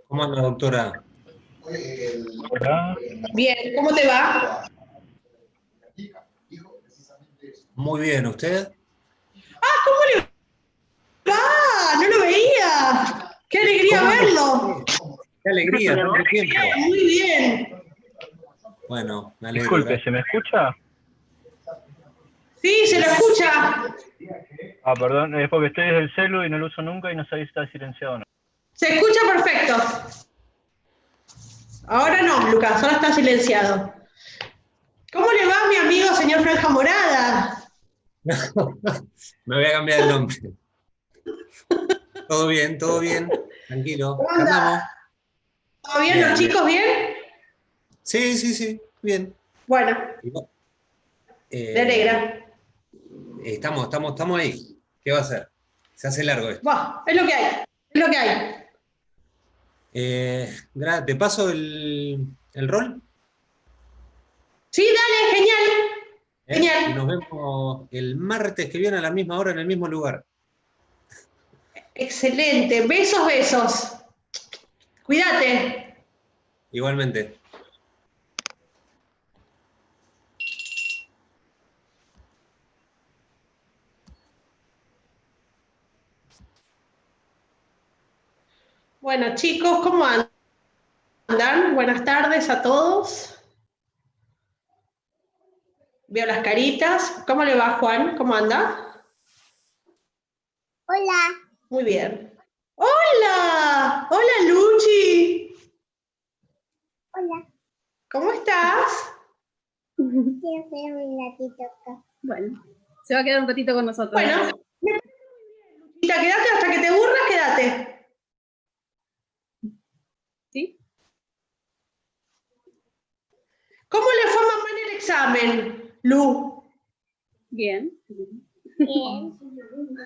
¿Cómo anda, doctora? Hola. Bien, ¿cómo te va? Muy bien, ¿usted? ¿Cómo le va? No lo veía. ¡Qué alegría ¿Cómo anda? verlo! ¡Qué alegría, tanto tiempo! Muy bien. Bueno, me alegro. Disculpe, ¿se me escucha? Sí, se lo escucha. Ah, perdón, es porque estoy desde el celu y no lo uso nunca y no sé si está silenciado o no. Se escucha perfecto. Ahora no, Lucas, ahora está silenciado. ¿Cómo le va, mi amigo señor Franja Morada? Me voy a cambiar el nombre. Todo bien, tranquilo. ¿Cómo ¿Qué anda? andamos? ¿Todo bien, los chicos bien? Sí, bien. Bueno, Igual, me alegra. estamos ahí. ¿Qué va a hacer? Se hace largo esto. Buah, es lo que hay, es lo que hay. ¿Te paso el rol? Sí, dale, genial. Y nos Genial. vemos el martes que viene a la misma hora en el mismo lugar. Excelente. Besos, besos. Cuídate. Igualmente. Bueno, chicos, ¿cómo andan? Buenas tardes a todos. Veo las caritas. ¿Cómo le va, Juan? ¿Cómo anda? Hola. Muy bien. ¡Hola! ¡Hola, Luchi! Hola. ¿Cómo estás? Quiero hacer un ratito acá. Bueno, se va a quedar un ratito con nosotros. Bueno, Luchita, quédate hasta que te aburras, quédate. ¿Sí? ¿Cómo le fue a mamá en el examen, Lu? Bien. Bien.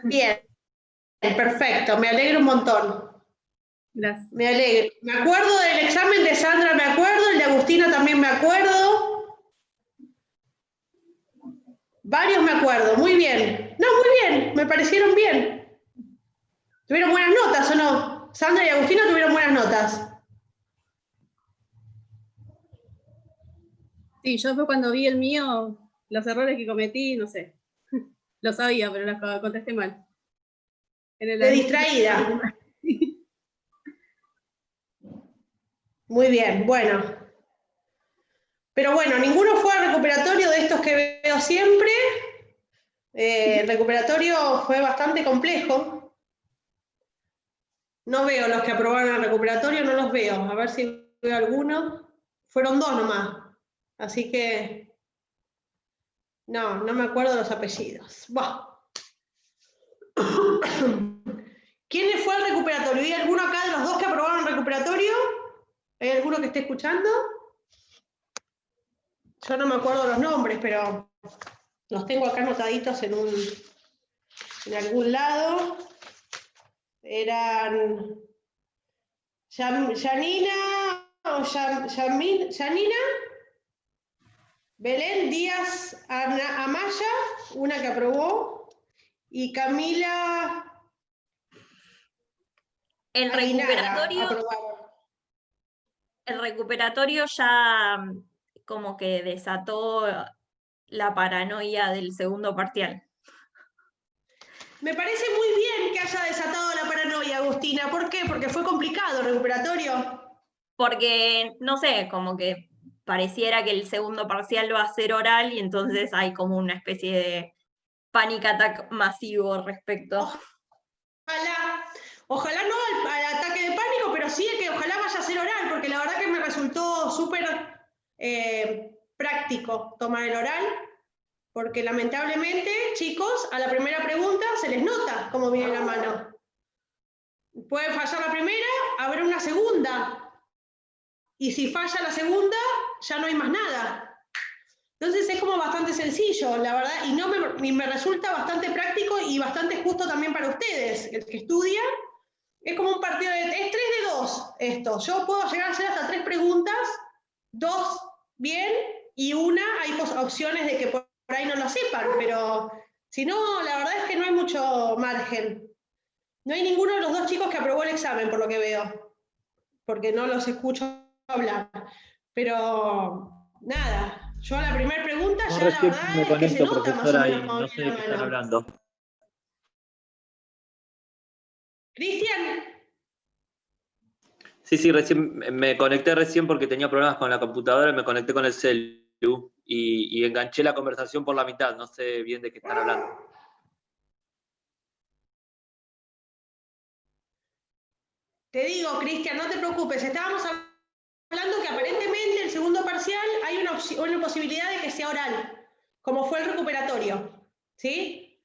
Bien, perfecto, me alegro un montón. Gracias. Me alegro. Me acuerdo del examen de Sandra, me acuerdo, el de Agustina también me acuerdo. Varios me acuerdo, muy bien. No, muy bien, me parecieron bien. ¿Tuvieron buenas notas o no? Sandra y Agustina tuvieron buenas notas. Sí, yo fue cuando vi el mío, los errores que cometí, no sé. Lo sabía, pero los contesté mal. De distraída. Muy bien, bueno. Pero bueno, ninguno fue al recuperatorio de estos que veo siempre. El recuperatorio fue bastante complejo. No veo los que aprobaron el recuperatorio, no los veo. A ver si veo alguno. Fueron 2 nomás. Así que no me acuerdo los apellidos. Buah. ¿Quién le fue al recuperatorio? ¿Hay alguno acá de los 2 que aprobaron el recuperatorio? ¿Hay alguno que esté escuchando? Yo no me acuerdo los nombres, pero los tengo acá anotaditos en algún lado. Eran Yanina o Yanina, Belén Díaz Amaya, una que aprobó, y Camila El Aguinaga aprobaron. recuperatorio ya como que desató la paranoia del segundo parcial. Me parece muy bien que haya desatado la paranoia, Agustina. ¿Por qué? Porque fue complicado el recuperatorio. Porque, no sé, como que pareciera que el segundo parcial va a ser oral y entonces hay como una especie de panic attack masivo al respecto. Ojalá no al ataque de pánico, pero sí que ojalá vaya a ser oral, porque la verdad que me resultó súper práctico tomar el oral, porque lamentablemente, chicos, a la primera pregunta se les nota cómo viene la mano. Puede fallar la primera, habrá una segunda, y si falla la segunda, ya no hay más nada. Entonces es como bastante sencillo, la verdad, y me resulta bastante práctico y bastante justo también para ustedes, el que estudia. Es como un partido es 3 de 2 esto. Yo puedo llegar a hacer hasta 3 preguntas, 2 bien, y una hay opciones de que por ahí no lo sepan, pero si no, la verdad es que no hay mucho margen. No hay ninguno de los dos chicos que aprobó el examen, por lo que veo, porque no los escucho hablar. Pero nada, yo a la primera pregunta No, ya la recién verdad me es que se conecto, nota más o profesora, menos y cómo no sé viene de qué la están mano. hablando. Cristian, Sí, recién me conecté porque tenía problemas con la computadora y me conecté con el celu y enganché la conversación por la mitad. No sé bien de qué están hablando. te digo, Cristian, no te preocupes, estábamos hablando que aparentemente el segundo parcial hay una posibilidad de que sea oral, como fue el recuperatorio, ¿sí?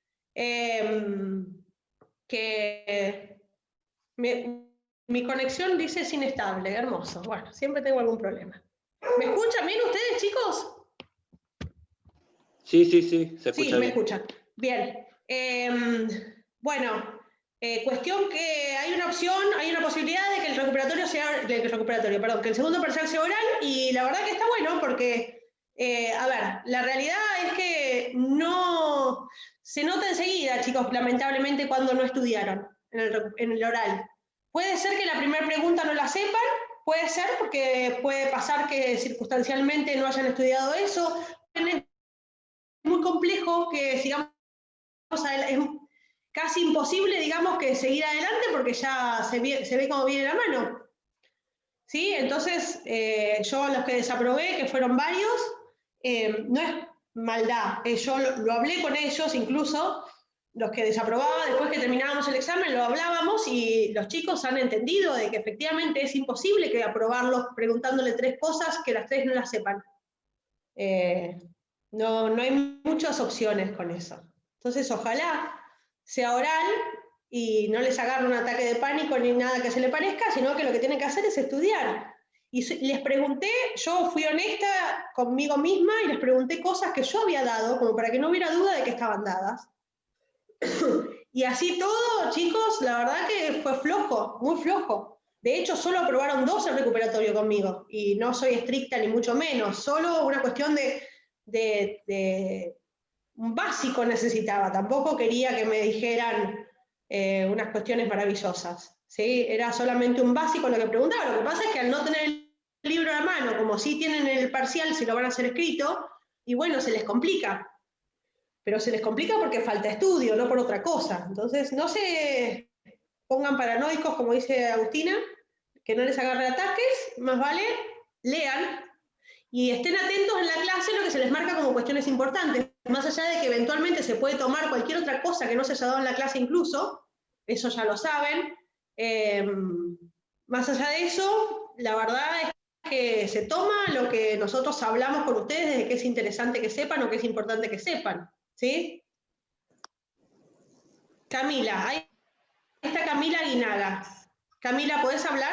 Que mi conexión dice es inestable, hermoso. Bueno, siempre tengo algún problema. ¿Me escuchan bien ustedes, chicos? Sí, se Sí, escucha me bien. escuchan. Bien. Bueno, cuestión que hay una opción, hay una posibilidad de que el recuperatorio sea, que el segundo parcial sea oral, y la verdad que está bueno porque, a ver, la realidad es que no se nota enseguida, chicos, lamentablemente, cuando no estudiaron en el oral. Puede ser que la primera pregunta no la sepan, puede ser porque puede pasar que circunstancialmente no hayan estudiado eso. Es muy complejo que sigamos, es casi imposible, digamos, que seguir adelante porque ya se ve cómo viene la mano. ¿Sí? Entonces, yo los que desaprobé, que fueron varios, no es maldad, yo lo hablé con ellos, incluso los que desaprobaba, después que terminábamos el examen, lo hablábamos y los chicos han entendido de que efectivamente es imposible que aprobarlos preguntándole 3 cosas que las 3 no las sepan. No hay muchas opciones con eso. Entonces, ojalá sea oral y no les agarre un ataque de pánico ni nada que se le parezca, sino que lo que tienen que hacer es estudiar. Y les pregunté, yo fui honesta conmigo misma y les pregunté cosas que yo había dado, como para que no hubiera duda de que estaban dadas. Y así todo, chicos, la verdad que fue flojo, muy flojo. De hecho, solo aprobaron 2 el recuperatorio conmigo, y no soy estricta ni mucho menos, solo una cuestión de un básico necesitaba, tampoco quería que me dijeran unas cuestiones maravillosas, ¿sí? Era solamente un básico lo que preguntaba. Lo que pasa es que al no tener el libro a mano, como sí tienen el parcial, si lo van a hacer escrito, y bueno, se les complica. Pero se les complica porque falta estudio, no por otra cosa. Entonces, no se pongan paranoicos, como dice Agustina, que no les agarre ataques, más vale, lean y estén atentos en la clase a lo que se les marca como cuestiones importantes, más allá de que eventualmente se puede tomar cualquier otra cosa que no se haya dado en la clase incluso, eso ya lo saben. Más allá de eso, la verdad es que se toma lo que nosotros hablamos con ustedes de que es interesante que sepan o que es importante que sepan, ¿sí? Camila, ahí está Camila Aguinaga. Camila, ¿podés hablar?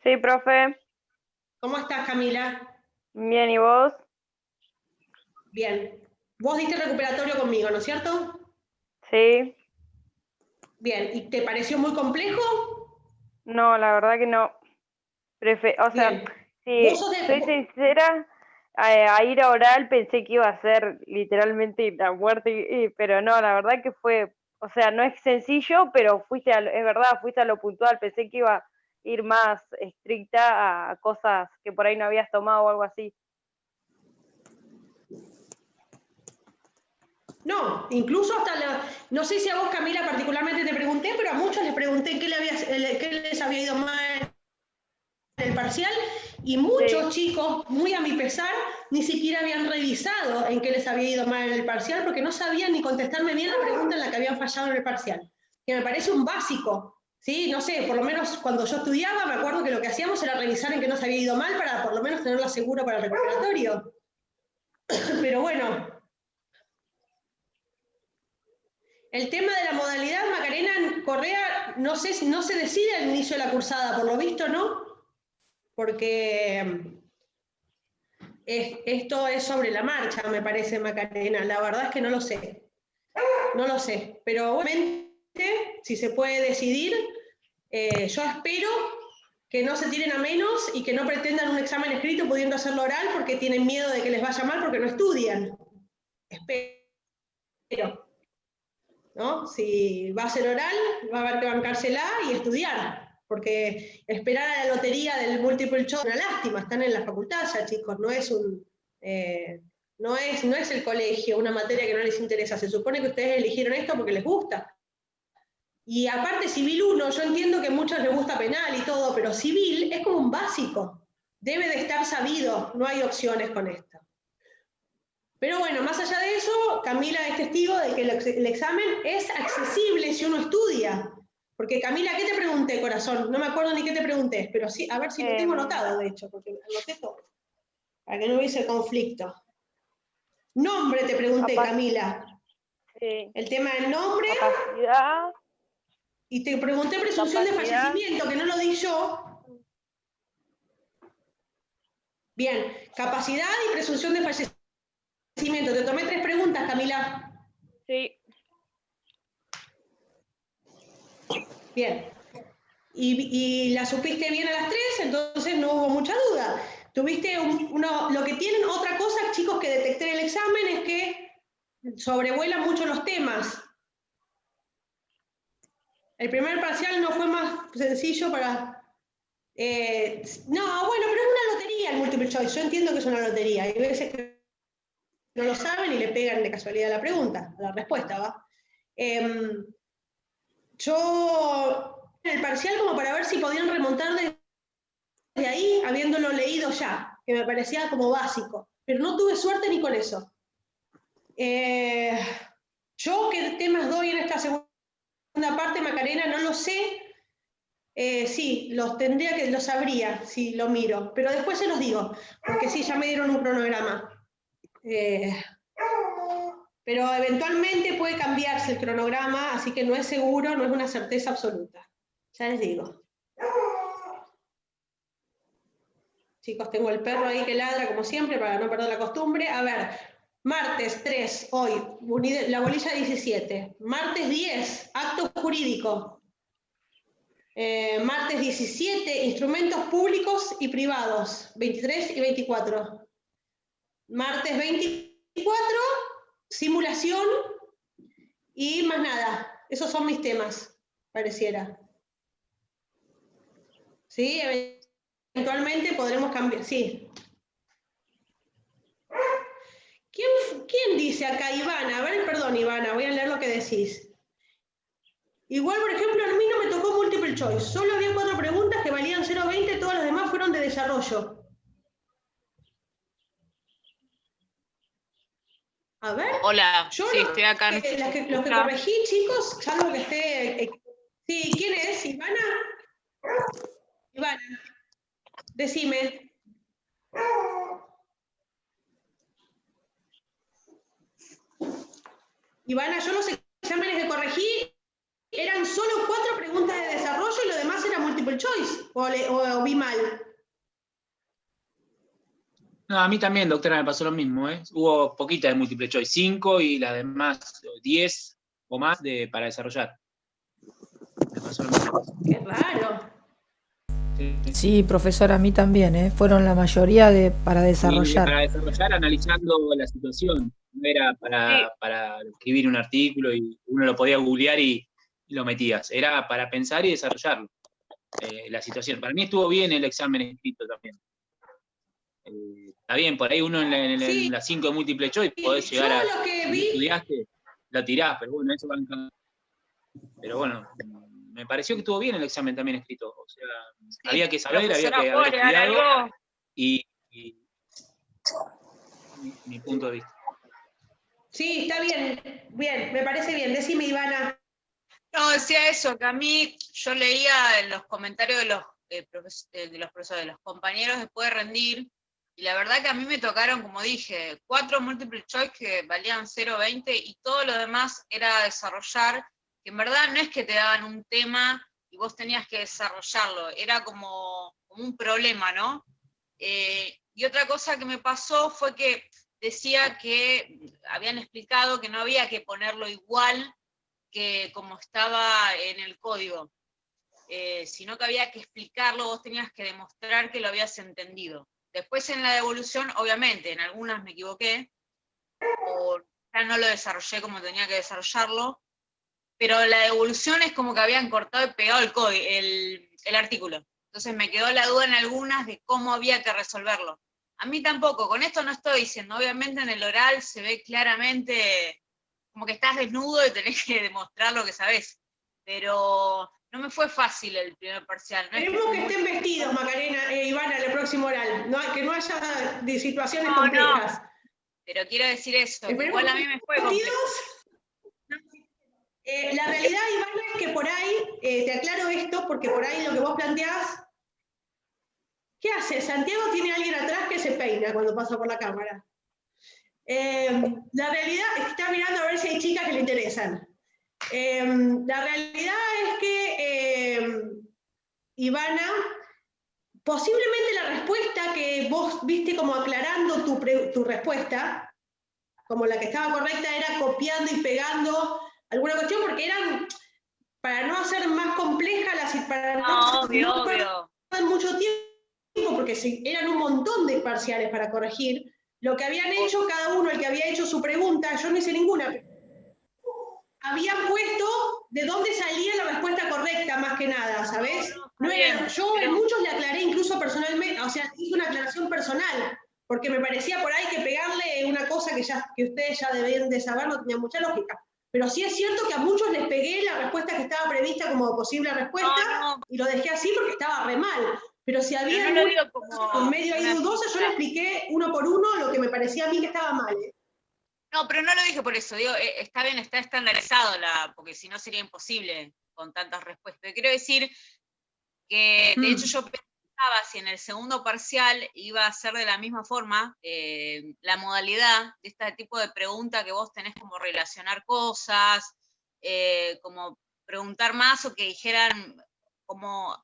Sí, profe. ¿Cómo estás, Camila? Bien, ¿y vos? Bien. Vos diste recuperatorio conmigo, ¿no es cierto? Sí. Bien. ¿Y te pareció muy complejo? No, la verdad que no. O sea, Bien. si ¿Vos sos soy sincera, a ir a oral pensé que iba a ser literalmente la muerte, pero no, la verdad que fue, o sea, no es sencillo, pero es verdad, fuiste a lo puntual, pensé que iba a ir más estricta a cosas que por ahí no habías tomado o algo así. No, incluso hasta no sé si a vos, Camila, particularmente te pregunté, pero a muchos les pregunté qué les había ido mal en el parcial, y muchos chicos, muy a mi pesar, ni siquiera habían revisado en qué les había ido mal en el parcial, porque no sabían ni contestarme bien la pregunta en la que habían fallado en el parcial, que me parece un básico, ¿sí? No sé, por lo menos cuando yo estudiaba, me acuerdo que lo que hacíamos era revisar en qué nos había ido mal para por lo menos tenerlo seguro para el recuperatorio. Pero bueno, el tema de la modalidad, Macarena Correa, no sé si no se decide al inicio de la cursada, por lo visto, ¿no? Porque esto es sobre la marcha, me parece, Macarena. La verdad es que no lo sé. No lo sé. Pero obviamente, si se puede decidir, yo espero que no se tiren a menos y que no pretendan un examen escrito pudiendo hacerlo oral porque tienen miedo de que les vaya mal porque no estudian. Espero. ¿no? Si va a ser oral, va a haber que bancársela y estudiar, porque esperar a la lotería del multiple choice es una lástima, están en la facultad ya, chicos, no es no es el colegio, una materia que no les interesa, se supone que ustedes eligieron esto porque les gusta. Y aparte Civil 1, yo entiendo que a muchos les gusta penal y todo, pero Civil es como un básico, debe de estar sabido, no hay opciones con esto. Pero bueno, más allá de eso, Camila es testigo de que el examen es accesible si uno estudia. Porque Camila, ¿qué te pregunté, corazón? No me acuerdo ni qué te pregunté, pero sí, a ver si lo tengo anotado, de hecho, porque anoté todo, para que no hubiese conflicto. Nombre te pregunté, Camila. Sí. El tema del nombre. Capacidad. Y te pregunté presunción de fallecimiento, que no lo di yo. Bien, capacidad y presunción de fallecimiento. Te tomé 3 preguntas, Camila. Sí. Bien. Y la supiste bien a las 3, entonces no hubo mucha duda. Tuviste lo que tienen otra cosa, chicos, que detecté en el examen es que sobrevuelan mucho los temas. El primer parcial no fue más sencillo para... no, bueno, pero es una lotería el multiple choice. Yo entiendo que es una lotería. Hay veces que no lo saben y le pegan de casualidad a la pregunta, a la respuesta, ¿va? Yo en el parcial como para ver si podían remontar desde ahí, habiéndolo leído ya, que me parecía como básico. Pero no tuve suerte ni con eso. Yo qué temas doy en esta segunda parte, Macarena, no lo sé. Sí, los sabría si lo miro, pero después se los digo, porque sí, ya me dieron un cronograma. Pero eventualmente puede cambiarse el cronograma, así que no es seguro, no es una certeza absoluta. Ya les digo. Chicos, tengo el perro ahí que ladra como siempre para no perder la costumbre. A ver, martes 3, hoy, la bolilla 17. Martes 10, acto jurídico. Martes 17, instrumentos públicos y privados, 23 y 24. Martes 24, simulación y más nada. Esos son mis temas, pareciera. ¿Sí? Eventualmente podremos cambiar, sí. ¿Quién dice acá, Ivana? A ver, perdón, Ivana, voy a leer lo que decís. Igual, por ejemplo, a mí no me tocó multiple choice. Solo había 4 preguntas que valían 0,20, todas las demás fueron de desarrollo. A ver. Hola, Yo sí, estoy acá. los que corregí, chicos, salvo que esté... sí, ¿quién es? ¿Ivana? Ivana, decime. Ivana, yo los exámenes que corregí eran solo 4 preguntas de desarrollo y lo demás era multiple choice, o vi mal. No, a mí también, doctora, me pasó lo mismo, ¿eh? Hubo poquita de múltiple choice, 5 y las demás 10 o más para desarrollar. Me pasó lo mismo. Qué raro. Sí, profesor, a mí también, ¿eh? Fueron la mayoría para desarrollar. Y para desarrollar analizando la situación, no era para escribir un artículo y uno lo podía googlear y lo metías, era para pensar y desarrollarlo, la situación. Para mí estuvo bien el examen escrito también. Está bien, por ahí uno en las 5 de múltiple choice podés llegar a... Lo que vi... estudiaste, lo tirás, pero bueno, eso va en... Pero bueno, me pareció que estuvo bien el examen también escrito. O sea, sí, había que saber, había que haber estudiado y mi punto de vista. Sí, está bien, bien, me parece bien. Decime, Ivana. No, decía eso, que a mí, yo leía en los comentarios de los profesores, de los compañeros después de rendir, y la verdad que a mí me tocaron, como dije, 4 multiple choice que valían 0,20 y todo lo demás era desarrollar, que en verdad no es que te daban un tema y vos tenías que desarrollarlo, era como un problema, ¿no? Y otra cosa que me pasó fue que decía que habían explicado que no había que ponerlo igual que como estaba en el código, sino que había que explicarlo, vos tenías que demostrar que lo habías entendido. Después en la devolución, obviamente, en algunas me equivoqué, o ya no lo desarrollé como tenía que desarrollarlo, pero la devolución es como que habían cortado y pegado el artículo. Entonces me quedó la duda en algunas de cómo había que resolverlo. A mí tampoco, con esto no estoy diciendo, obviamente en el oral se ve claramente como que estás desnudo y tenés que demostrar lo que sabés, pero no me fue fácil el primer parcial. No Queremos que estén vestidos, Macarena, Ivana, en el próximo oral, que no haya situaciones complejas. No, pero quiero decir eso, que Esperemos igual a mí me fue complejo. La realidad, Ivana, es que por ahí, te aclaro esto, porque por ahí lo que vos planteás, ¿qué hace? Santiago tiene a alguien atrás que se peina cuando pasa por la cámara. La realidad es que está mirando a ver si hay chicas que le interesan. La realidad es que, Ivana, posiblemente la respuesta que vos viste como aclarando tu respuesta, como la que estaba correcta, era copiando y pegando alguna cuestión, porque eran, para no hacer más compleja, para no perder mucho tiempo, porque eran un montón de parciales para corregir, lo que habían hecho cada uno, el que había hecho su pregunta, yo no hice ninguna, habían puesto de dónde salía la respuesta correcta, más que nada, ¿sabés? No era, yo en muchos le aclaré incluso personalmente, o sea, hice una aclaración personal, porque me parecía por ahí que pegarle una cosa que ustedes ya debían de saber no tenía mucha lógica. Pero sí es cierto que a muchos les pegué la respuesta que estaba prevista como posible respuesta, y lo dejé así porque estaba re mal. Pero si había medio ahí dudosa, yo le expliqué uno por uno lo que me parecía a mí que estaba mal. No, pero no lo dije por eso, digo, está bien, está estandarizado, porque si no sería imposible con tantas respuestas. Quiero decir que, de hecho, yo pensaba si en el segundo parcial iba a ser de la misma forma la modalidad de este tipo de pregunta que vos tenés como relacionar cosas, como preguntar más o que dijeran, como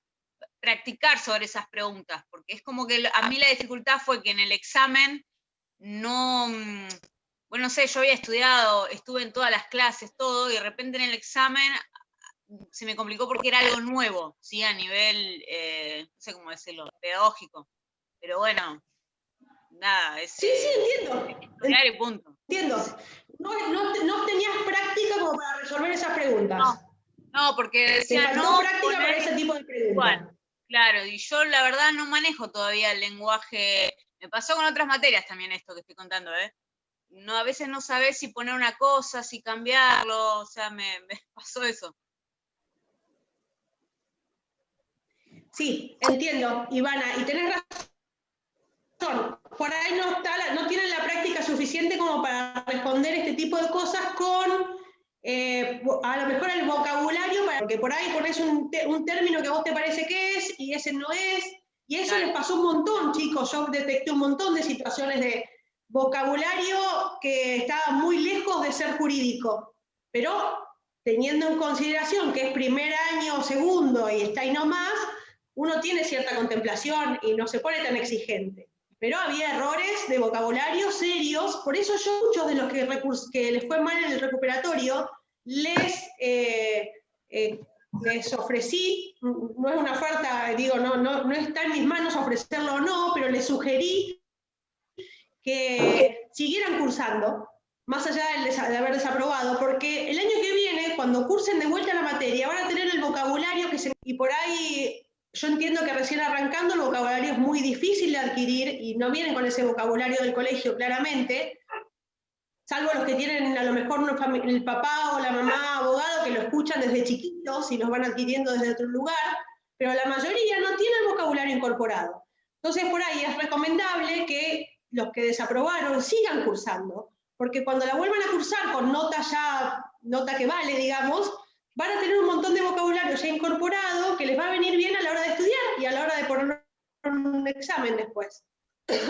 practicar sobre esas preguntas, porque es como que a mí la dificultad fue que en el examen no... Bueno, no sé, yo había estudiado, estuve en todas las clases, todo, y de repente en el examen se me complicó porque era algo nuevo, ¿sí? A nivel, no sé cómo decirlo, pedagógico. Pero bueno, nada, es... Sí, entiendo. Estudiar y punto. Entiendo. No tenías práctica como para resolver esas preguntas. No, porque decía, te faltó práctica para ese tipo de preguntas. Igual, claro, y yo la verdad no manejo todavía el lenguaje. Me pasó con otras materias también esto que estoy contando, ¿eh? No, a veces no sabés si poner una cosa, si cambiarlo, o sea, me pasó eso. Sí, entiendo, Ivana, y tenés razón. Por ahí no tienen la práctica suficiente como para responder este tipo de cosas con, a lo mejor el vocabulario, porque por ahí pones un término que a vos te parece que es, y ese no es, y eso les pasó un montón, chicos. Yo detecté un montón de situaciones de vocabulario que estaba muy lejos de ser jurídico, pero teniendo en consideración que es primer año, segundo y está ahí nomás, uno tiene cierta contemplación y no se pone tan exigente. Pero había errores de vocabulario serios, por eso yo muchos de los que les fue mal en el recuperatorio, les ofrecí, no es una oferta, digo, no está en mis manos ofrecerlo o no, pero les sugerí que siguieran cursando, más allá de haber desaprobado, porque el año que viene, cuando cursen de vuelta la materia, van a tener el vocabulario y por ahí yo entiendo que recién arrancando el vocabulario es muy difícil de adquirir y no vienen con ese vocabulario del colegio claramente, salvo los que tienen a lo mejor el papá o la mamá abogado que lo escuchan desde chiquitos y los van adquiriendo desde otro lugar, pero la mayoría no tiene el vocabulario incorporado. Entonces por ahí es recomendable que los que desaprobaron sigan cursando, porque cuando la vuelvan a cursar con nota que vale, digamos, van a tener un montón de vocabulario ya incorporado que les va a venir bien a la hora de estudiar y a la hora de poner un examen después.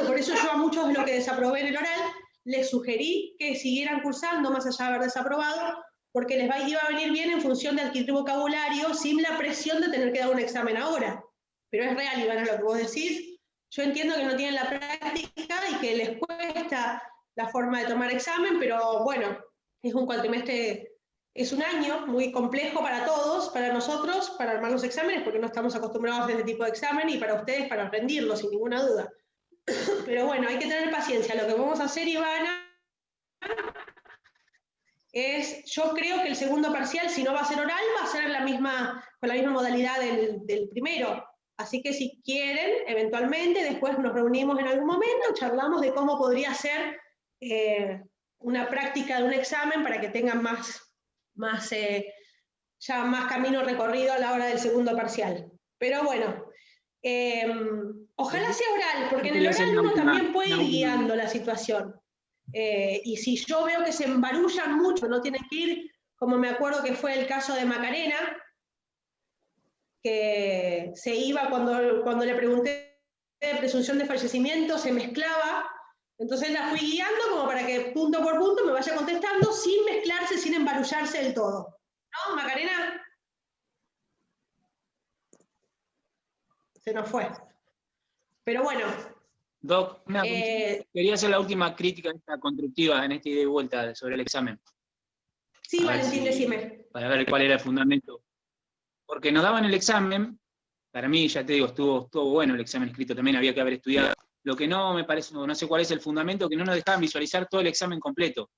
Por eso yo a muchos de los que desaprobé en el oral les sugerí que siguieran cursando más allá de haber desaprobado, porque les iba a venir bien en función de adquirir vocabulario sin la presión de tener que dar un examen ahora. Pero es real, Ivana, lo que vos decís. Yo entiendo que no tienen la práctica y que les cuesta la forma de tomar examen, pero bueno, es un cuatrimestre, es un año muy complejo para todos, para nosotros, para armar los exámenes, porque no estamos acostumbrados a este tipo de examen, y para ustedes para rendirlo, sin ninguna duda. Pero bueno, hay que tener paciencia. Lo que vamos a hacer, Ivana, yo creo que el segundo parcial, si no va a ser oral, va a ser con la misma modalidad del primero. Así que si quieren, eventualmente, después nos reunimos en algún momento, charlamos de cómo podría ser una práctica de un examen para que tengan ya más camino recorrido a la hora del segundo parcial. Pero bueno, ojalá sea oral, porque en el oral uno también puede ir guiando la situación. Y si yo veo que se embarullan mucho, no tienen que ir, como me acuerdo que fue el caso de Macarena, que se iba cuando le pregunté de presunción de fallecimiento, se mezclaba, entonces la fui guiando como para que punto por punto me vaya contestando sin mezclarse, sin embarullarse del todo. ¿No, Macarena? Se nos fue. Pero bueno. Doc, quería hacer la última crítica esta constructiva en esta ida y vuelta sobre el examen. Sí, Valentín, decime. Para ver cuál era el fundamento. Porque nos daban el examen, para mí, ya te digo, estuvo bueno el examen escrito, también había que haber estudiado. Lo que no me parece, no sé cuál es el fundamento, que no nos dejaban visualizar todo el examen completo.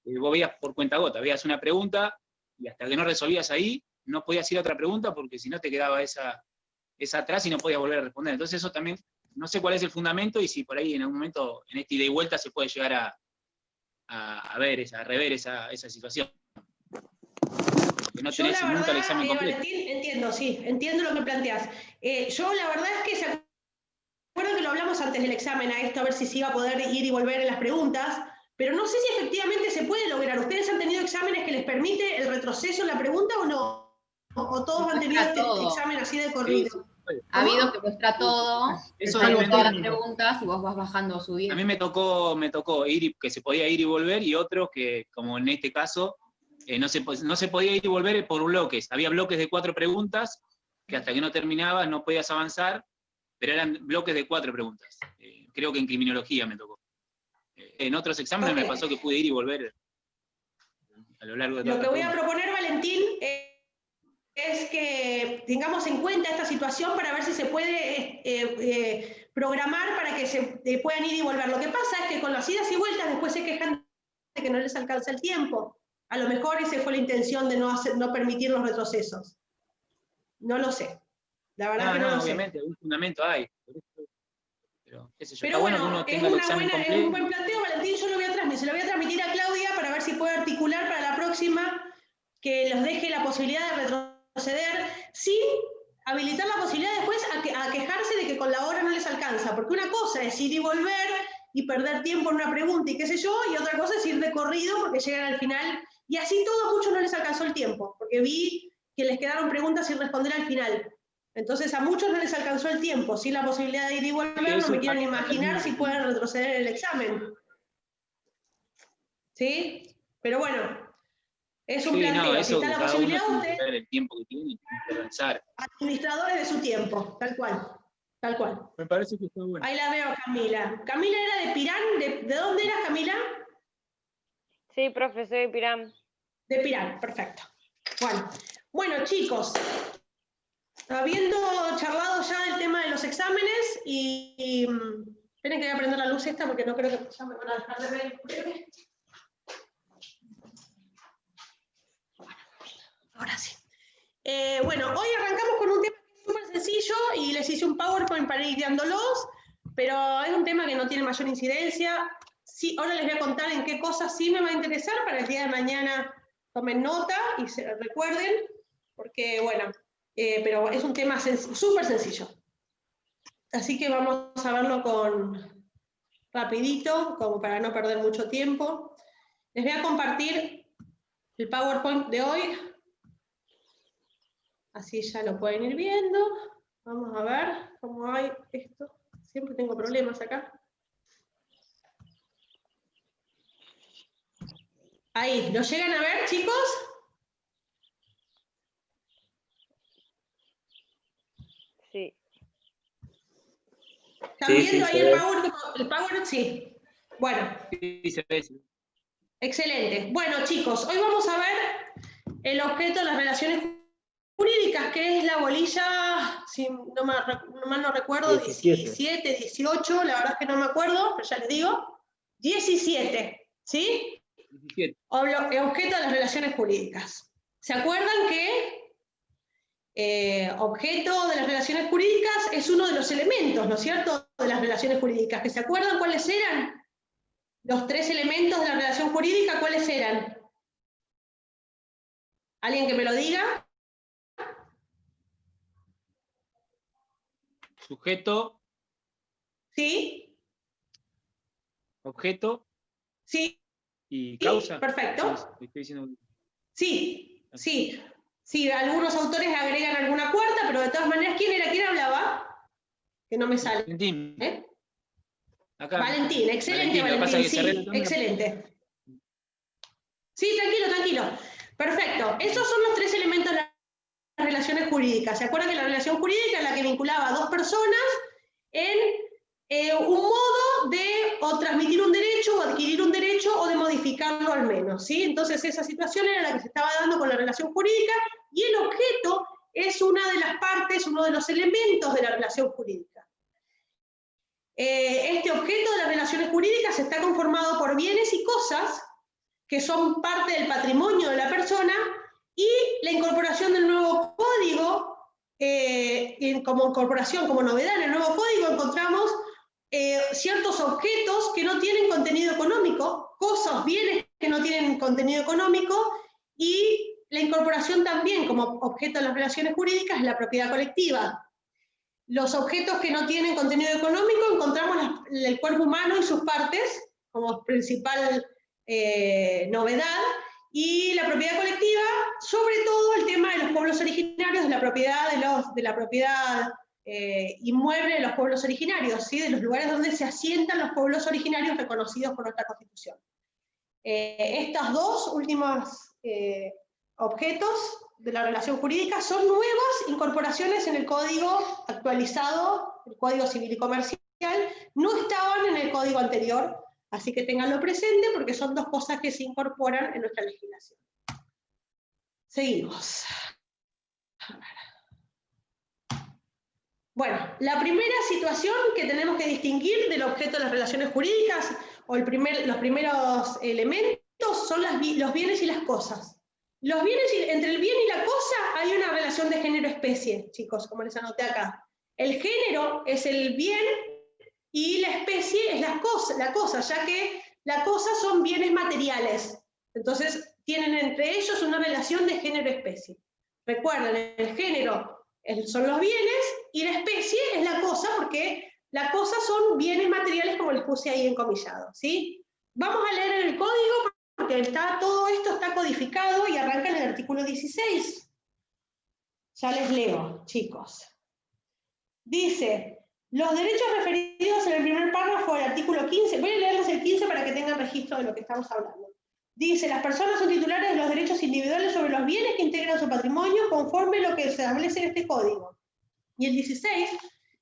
Vos veías por cuentagota, veías una pregunta, y hasta que no resolvías ahí, no podías ir a otra pregunta, porque si no te quedaba esa atrás y no podías volver a responder. Entonces eso también, no sé cuál es el fundamento, y si por ahí en algún momento, en esta ida y vuelta, se puede llegar a rever esa situación. Que no tenés nunca el examen completo. Valentín, entiendo lo que planteás. Yo la verdad es que se acuerdan que lo hablamos antes del examen a esto, a ver si se iba a poder ir y volver en las preguntas, pero no sé si efectivamente se puede lograr. ¿Ustedes han tenido exámenes que les permite el retroceso en la pregunta o no? ¿O todos han tenido este examen así de corrido? Ha habido que muestra todo, eso todas las preguntas y vos vas bajando o subiendo. A mí me tocó ir que se podía ir y volver, y otros que, como en este caso, no se podía ir y volver por bloques. Había bloques de 4 preguntas, que hasta que no terminabas no podías avanzar, pero eran bloques de 4 preguntas. Creo que en criminología me tocó. En otros exámenes me pasó que pude ir y volver a lo largo de todo. Lo que voy a proponer, Valentín, es que tengamos en cuenta esta situación para ver si se puede programar para que se puedan ir y volver. Lo que pasa es que con las idas y vueltas después se quejan de que no les alcanza el tiempo. A lo mejor esa fue la intención de no permitir los retrocesos. No lo sé. La verdad que no lo sé. Obviamente, un fundamento hay. Pero, qué sé yo, pero bueno, es un buen planteo, Valentín. Yo se lo voy a transmitir a Claudia para ver si puede articular para la próxima que los deje la posibilidad de retroceder sin habilitar la posibilidad después a quejarse de que con la hora no les alcanza. Porque una cosa es ir y volver y perder tiempo en una pregunta y qué sé yo, y otra cosa es ir de corrido porque llegan al final. Y así todo a muchos no les alcanzó el tiempo, porque vi que les quedaron preguntas sin responder al final. Entonces a muchos no les alcanzó el tiempo, sin la posibilidad de ir y volver, no me quieren imaginar si pueden retroceder en el examen. ¿Sí? Pero bueno, es un planteo. Si está la posibilidad, usted... el tiempo que tiene que avanzar. Administradores de su tiempo, tal cual. Tal cual. Me parece que está bueno. Ahí la veo, Camila. ¿Camila era de Pirán? ¿De dónde eras, Camila? Sí, profe, soy de Pirán. De Pirán, perfecto. Bueno, chicos, habiendo charlado ya del tema de los exámenes, esperen que voy a prender la luz esta porque no creo que ya me van a dejar de ver. Ahora sí. Bueno, hoy arrancamos con un tema súper sencillo y les hice un PowerPoint para ir guiándolos, pero es un tema que no tiene mayor incidencia. Sí, ahora les voy a contar en qué cosas sí me va a interesar para el día de mañana. Tomen nota y se recuerden, porque bueno, pero es un tema súper sencillo. Así que vamos a verlo rapidito, como para no perder mucho tiempo. Les voy a compartir el PowerPoint de hoy. Así ya lo pueden ir viendo. Vamos a ver cómo hay esto. Siempre tengo problemas acá. Ahí, ¿lo llegan a ver, chicos? Sí. ¿Están viendo ahí el PowerPoint? Sí. Bueno. Sí, se ve. Excelente. Bueno, chicos, hoy vamos a ver el objeto de las relaciones jurídicas, que es la bolilla, si no mal no recuerdo, 17, 18, la verdad es que no me acuerdo, pero ya les digo, 17, ¿sí? Objeto de las relaciones jurídicas. ¿Se acuerdan que objeto de las relaciones jurídicas es uno de los elementos, ¿no es cierto?, de las relaciones jurídicas? ¿Que se acuerdan cuáles eran? Los 3 elementos de la relación jurídica, ¿cuáles eran? ¿Alguien que me lo diga? Sujeto. ¿Sí? Objeto. Sí. Y causa. Sí, perfecto. Estoy diciendo... Sí, algunos autores agregan alguna cuarta, pero de todas maneras, ¿quién era? ¿Quién hablaba? Que no me sale. Valentín. Acá. Valentín, excelente, Valentín, sí, excelente. Sí, tranquilo. Perfecto. Esos son los 3 elementos de las relaciones jurídicas. ¿Se acuerdan que la relación jurídica es la que vinculaba a 2 personas en un modo de o transmitir un derecho, o adquirir un derecho, o de modificarlo al menos, ¿sí? Entonces esa situación era la que se estaba dando con la relación jurídica, y el objeto es una de las partes, uno de los elementos de la relación jurídica. Este objeto de las relaciones jurídicas está conformado por bienes y cosas que son parte del patrimonio de la persona, y la incorporación del nuevo código, como incorporación, como novedad en el nuevo código, encontramos ciertos objetos que no tienen contenido económico, cosas, bienes que no tienen contenido económico, y la incorporación también como objeto de las relaciones jurídicas es la propiedad colectiva. Los objetos que no tienen contenido económico encontramos el cuerpo humano y sus partes como principal novedad, y la propiedad colectiva, sobre todo el tema de los pueblos originarios, de la propiedad inmueble de los pueblos originarios, ¿sí? De los lugares donde se asientan los pueblos originarios reconocidos por nuestra Constitución. Estos 2 últimos objetos de la relación jurídica son nuevas incorporaciones en el Código actualizado, el Código Civil y Comercial, no estaban en el Código anterior, así que tenganlo presente porque son 2 cosas que se incorporan en nuestra legislación. Seguimos. Bueno, la primera situación que tenemos que distinguir del objeto de las relaciones jurídicas, o los primeros elementos, son los bienes y las cosas. Entre el bien y la cosa hay una relación de género-especie, chicos, como les anoté acá. El género es el bien y la especie es la cosa, ya que la cosa son bienes materiales. Entonces, tienen entre ellos una relación de género-especie. Recuerden, el género son los bienes y la especie es la cosa, porque la cosa son bienes materiales, como les puse ahí encomillado, ¿sí? Vamos a leer en el código porque todo esto está codificado y arranca en el artículo 16. Ya les leo, chicos. Dice: los derechos referidos en el primer párrafo del artículo 15, voy a leerles el 15 para que tengan registro de lo que estamos hablando. Dice: las personas son titulares de los derechos individuales sobre los bienes que integran su patrimonio conforme a lo que se establece en este código. Y el 16,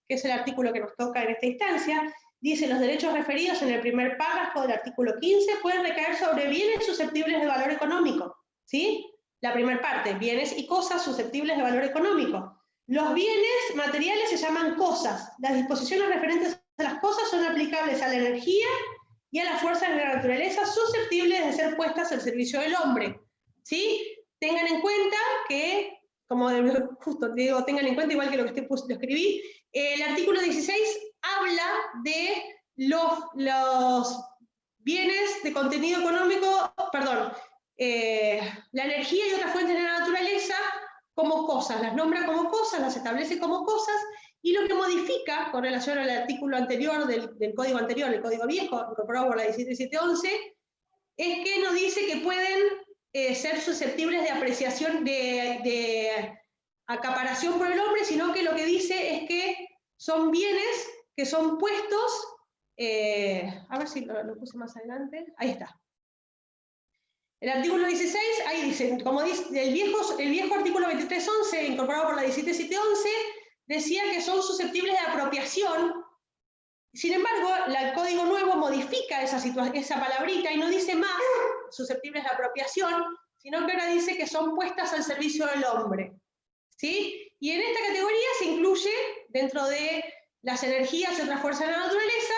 que es el artículo que nos toca en esta instancia, dice: los derechos referidos en el primer párrafo del artículo 15 pueden recaer sobre bienes susceptibles de valor económico. ¿Sí? La primera parte, bienes y cosas susceptibles de valor económico. Los bienes materiales se llaman cosas. Las disposiciones referentes a las cosas son aplicables a la energía y a las fuerzas de la naturaleza susceptibles de ser puestas al servicio del hombre. ¿Sí? Tengan en cuenta que, como justo digo, tengan en cuenta, igual que lo escribí, el artículo 16 habla de los bienes de contenido económico, la energía y otras fuentes de la naturaleza como cosas, las nombra como cosas, las establece como cosas, y lo que modifica con relación al artículo anterior del código anterior, el código viejo, incorporado por la 17711, es que nos dice que pueden ser susceptibles de apreciación, de acaparación por el hombre, sino que lo que dice es que son bienes que son puestos, a ver si lo puse más adelante, ahí está. El artículo 16, ahí dice, como dice, el viejo artículo 2311, incorporado por la 17711, decía que son susceptibles de apropiación. Sin embargo, el código nuevo modifica esa palabrita y no dice más susceptibles de apropiación, sino que ahora dice que son puestas al servicio del hombre. ¿Sí? Y en esta categoría se incluye, dentro de las energías y otras fuerzas de la naturaleza,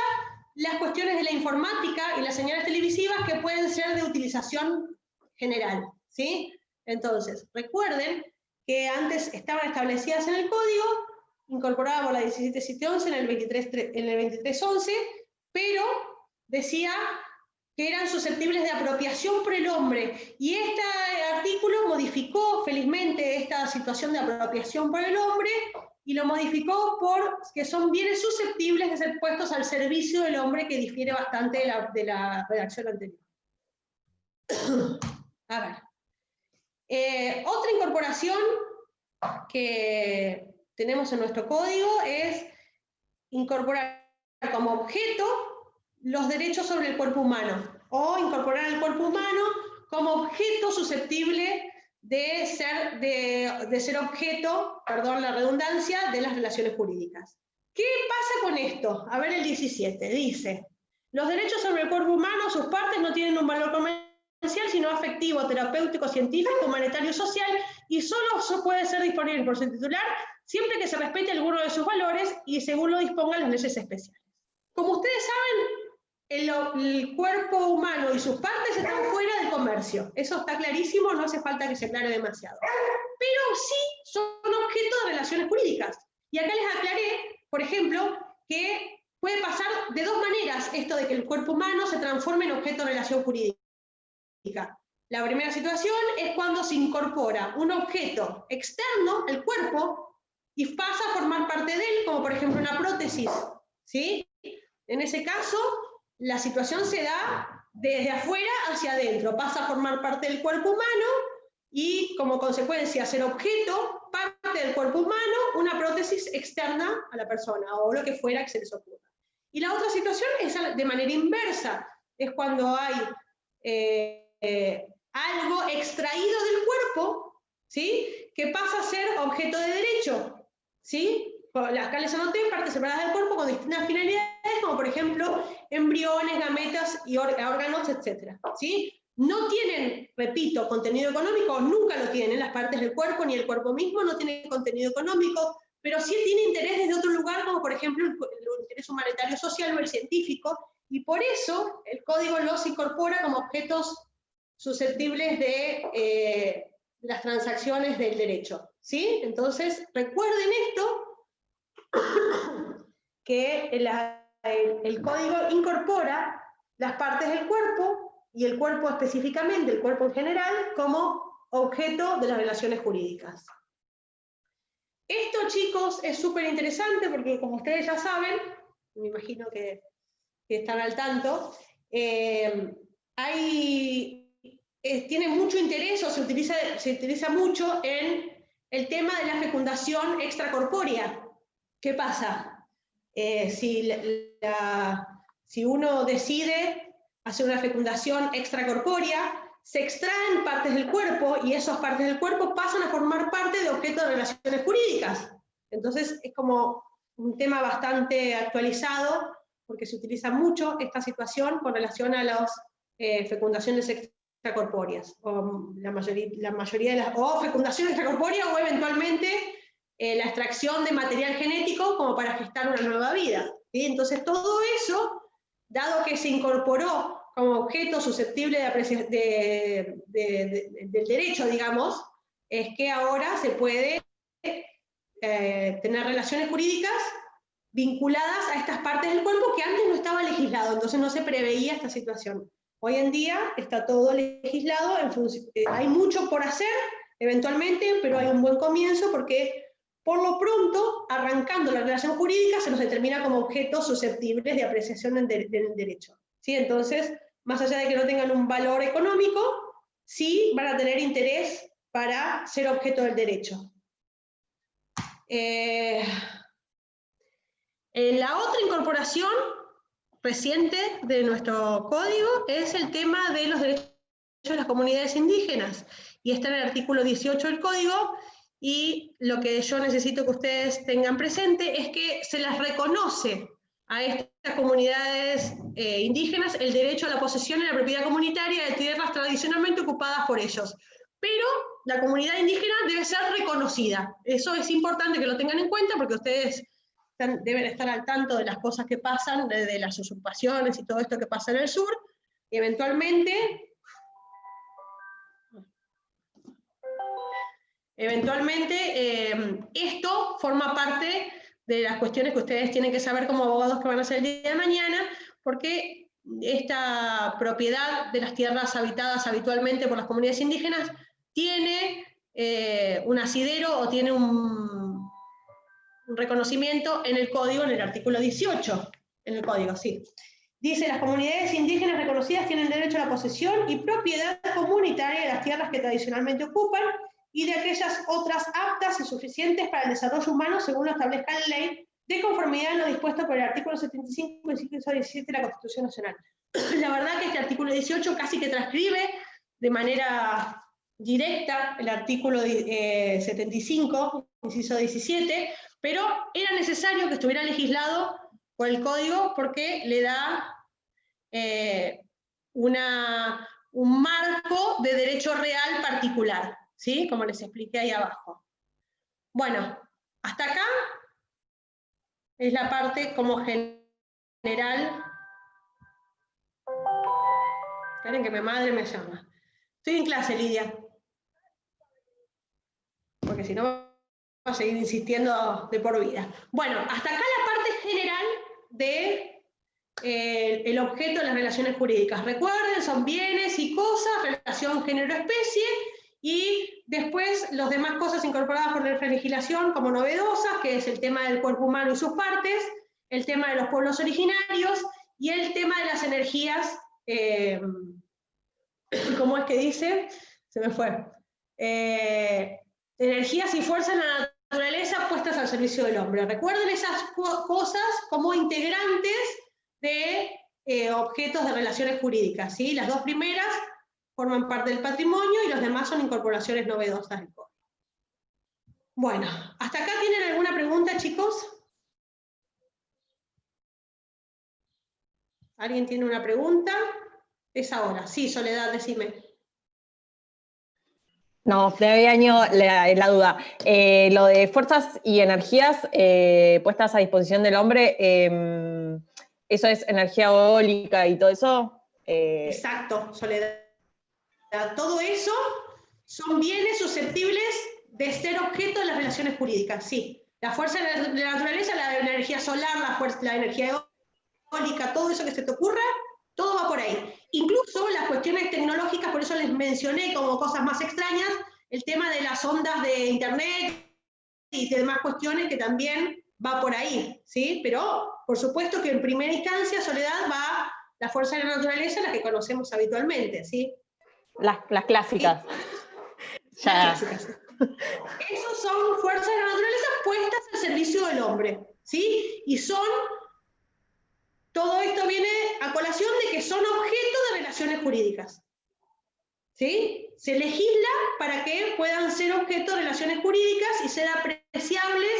las cuestiones de la informática y las señales televisivas que pueden ser de utilización general, ¿sí? Entonces, recuerden que antes estaban establecidas en el código, incorporadas por la 17711 en el 2311, pero decía que eran susceptibles de apropiación por el hombre, y este artículo modificó felizmente esta situación de apropiación por el hombre, y lo modificó por que son bienes susceptibles de ser puestos al servicio del hombre, que difiere bastante de la redacción anterior. A ver. Otra incorporación que tenemos en nuestro código es incorporar como objeto los derechos sobre el cuerpo humano, o incorporar el cuerpo humano como objeto susceptible de ser objeto, perdón la redundancia, de las relaciones jurídicas. ¿Qué pasa con esto? A ver el 17, dice, los derechos sobre el cuerpo humano, sus partes no tienen un valor comercial, sino afectivo, terapéutico, científico, humanitario, social, y solo puede ser disponible por su titular siempre que se respete alguno de sus valores y según lo dispongan las leyes especiales. Como ustedes saben, el cuerpo humano y sus partes están fuera del comercio. Eso está clarísimo, no hace falta que se aclare demasiado. Pero sí son objeto de relaciones jurídicas. Y acá les aclaré, por ejemplo, que puede pasar de dos maneras esto de que el cuerpo humano se transforme en objeto de relación jurídica. La primera situación es cuando se incorpora un objeto externo al cuerpo y pasa a formar parte de él, como por ejemplo una prótesis, ¿sí? En ese caso, la situación se da desde afuera hacia adentro, pasa a formar parte del cuerpo humano y como consecuencia ser objeto, parte del cuerpo humano, una prótesis externa a la persona o lo que fuera que se les ocurra. Y la otra situación es de manera inversa, es cuando hay algo extraído del cuerpo, ¿sí? Que pasa a ser objeto de derecho, ¿sí? Acá les anoté partes separadas del cuerpo con distintas finalidades, como por ejemplo embriones, gametas y órganos, etc. ¿Sí? No tienen, repito, contenido económico, nunca lo tienen las partes del cuerpo, ni el cuerpo mismo no tiene contenido económico, pero sí tiene interés desde otro lugar, como por ejemplo el interés humanitario social o el científico, y por eso el código los incorpora como objetos susceptibles de las transacciones del derecho. ¿Sí? Entonces, recuerden esto, que el código incorpora las partes del cuerpo y el cuerpo específicamente, el cuerpo en general, como objeto de las relaciones jurídicas. Esto, chicos, es súper interesante porque, como ustedes ya saben, me imagino que están al tanto, tiene mucho interés o se utiliza mucho en el tema de la fecundación extracorpórea. ¿Qué pasa? Si uno decide hacer una fecundación extracorpórea, se extraen partes del cuerpo y esas partes del cuerpo pasan a formar parte de objetos de relaciones jurídicas. Entonces es como un tema bastante actualizado porque se utiliza mucho esta situación con relación a las fecundaciones extracorpóreas, o la mayoría de las, o fecundación extracorpórea o eventualmente la extracción de material genético como para gestar una nueva vida. ¿Sí? Entonces todo eso, dado que se incorporó como objeto susceptible del derecho, digamos, es que ahora se puede tener relaciones jurídicas vinculadas a estas partes del cuerpo que antes no estaba legislado, entonces no se preveía esta situación. Hoy en día está todo legislado, hay mucho por hacer eventualmente, pero hay un buen comienzo porque por lo pronto, arrancando la relación jurídica, se nos determina como objetos susceptibles de apreciación en derecho. ¿Sí? Entonces, más allá de que no tengan un valor económico, sí van a tener interés para ser objeto del derecho. La otra incorporación reciente de nuestro código es el tema de los derechos de las comunidades indígenas, y está en el artículo 18 del código, y lo que yo necesito que ustedes tengan presente es que se las reconoce a estas comunidades indígenas el derecho a la posesión y la propiedad comunitaria de tierras tradicionalmente ocupadas por ellos. Pero la comunidad indígena debe ser reconocida. Eso es importante que lo tengan en cuenta porque ustedes deben estar al tanto de las cosas que pasan, de las usurpaciones y todo esto que pasa en el sur, y eventualmente esto forma parte de las cuestiones que ustedes tienen que saber como abogados que van a hacer el día de mañana, porque esta propiedad de las tierras habitadas habitualmente por las comunidades indígenas tiene un asidero o tiene un reconocimiento en el código, en el artículo 18, en el código, sí. Dice, las comunidades indígenas reconocidas tienen derecho a la posesión y propiedad comunitaria de las tierras que tradicionalmente ocupan y de aquellas otras aptas y suficientes para el desarrollo humano según lo establezca la ley, de conformidad a lo dispuesto por el artículo 75 y inciso 17 de la Constitución Nacional. La verdad que este artículo 18 casi que transcribe de manera directa el artículo 75, inciso 17, pero era necesario que estuviera legislado por el Código porque le da un marco de derecho real particular, ¿sí? Como les expliqué ahí abajo. Bueno, hasta acá es la parte como general. Esperen que mi madre me llama. Estoy en clase, Lidia. Porque si no, va a seguir insistiendo de por vida. Bueno, hasta acá la parte general de el objeto de las relaciones jurídicas. Recuerden, son bienes y cosas, relación género-especie, y después las demás cosas incorporadas por nuestra legislación como novedosas, que es el tema del cuerpo humano y sus partes, el tema de los pueblos originarios, y el tema de las energías, ¿cómo es que dice? Se me fue. Energías y fuerzas en la naturaleza puestas al servicio del hombre. Recuerden esas cosas como integrantes de objetos de relaciones jurídicas, ¿sí? Las dos primeras forman parte del patrimonio y los demás son incorporaciones novedosas del código. Bueno, ¿hasta acá tienen alguna pregunta, chicos? ¿Alguien tiene una pregunta? Es ahora. Sí, Soledad, decime. No, me había añadido la duda. Lo de fuerzas y energías puestas a disposición del hombre, ¿eso es energía eólica y todo eso? Exacto, Soledad. Todo eso son bienes susceptibles de ser objeto de las relaciones jurídicas, sí. La fuerza de la naturaleza, la energía solar, la energía eólica, todo eso que se te ocurra, todo va por ahí. Incluso las cuestiones tecnológicas, por eso les mencioné como cosas más extrañas, el tema de las ondas de internet y demás cuestiones que también va por ahí, ¿sí? Pero, por supuesto que en primera instancia, Soledad, va la fuerza de la naturaleza, la que conocemos habitualmente, ¿sí? Las clásicas. Sí. Las clásicas. Esos son fuerzas de la naturaleza puestas al servicio del hombre, ¿sí? Y son... Todo esto viene a colación de que son objeto de relaciones jurídicas. ¿Sí? Se legisla para que puedan ser objeto de relaciones jurídicas y ser apreciables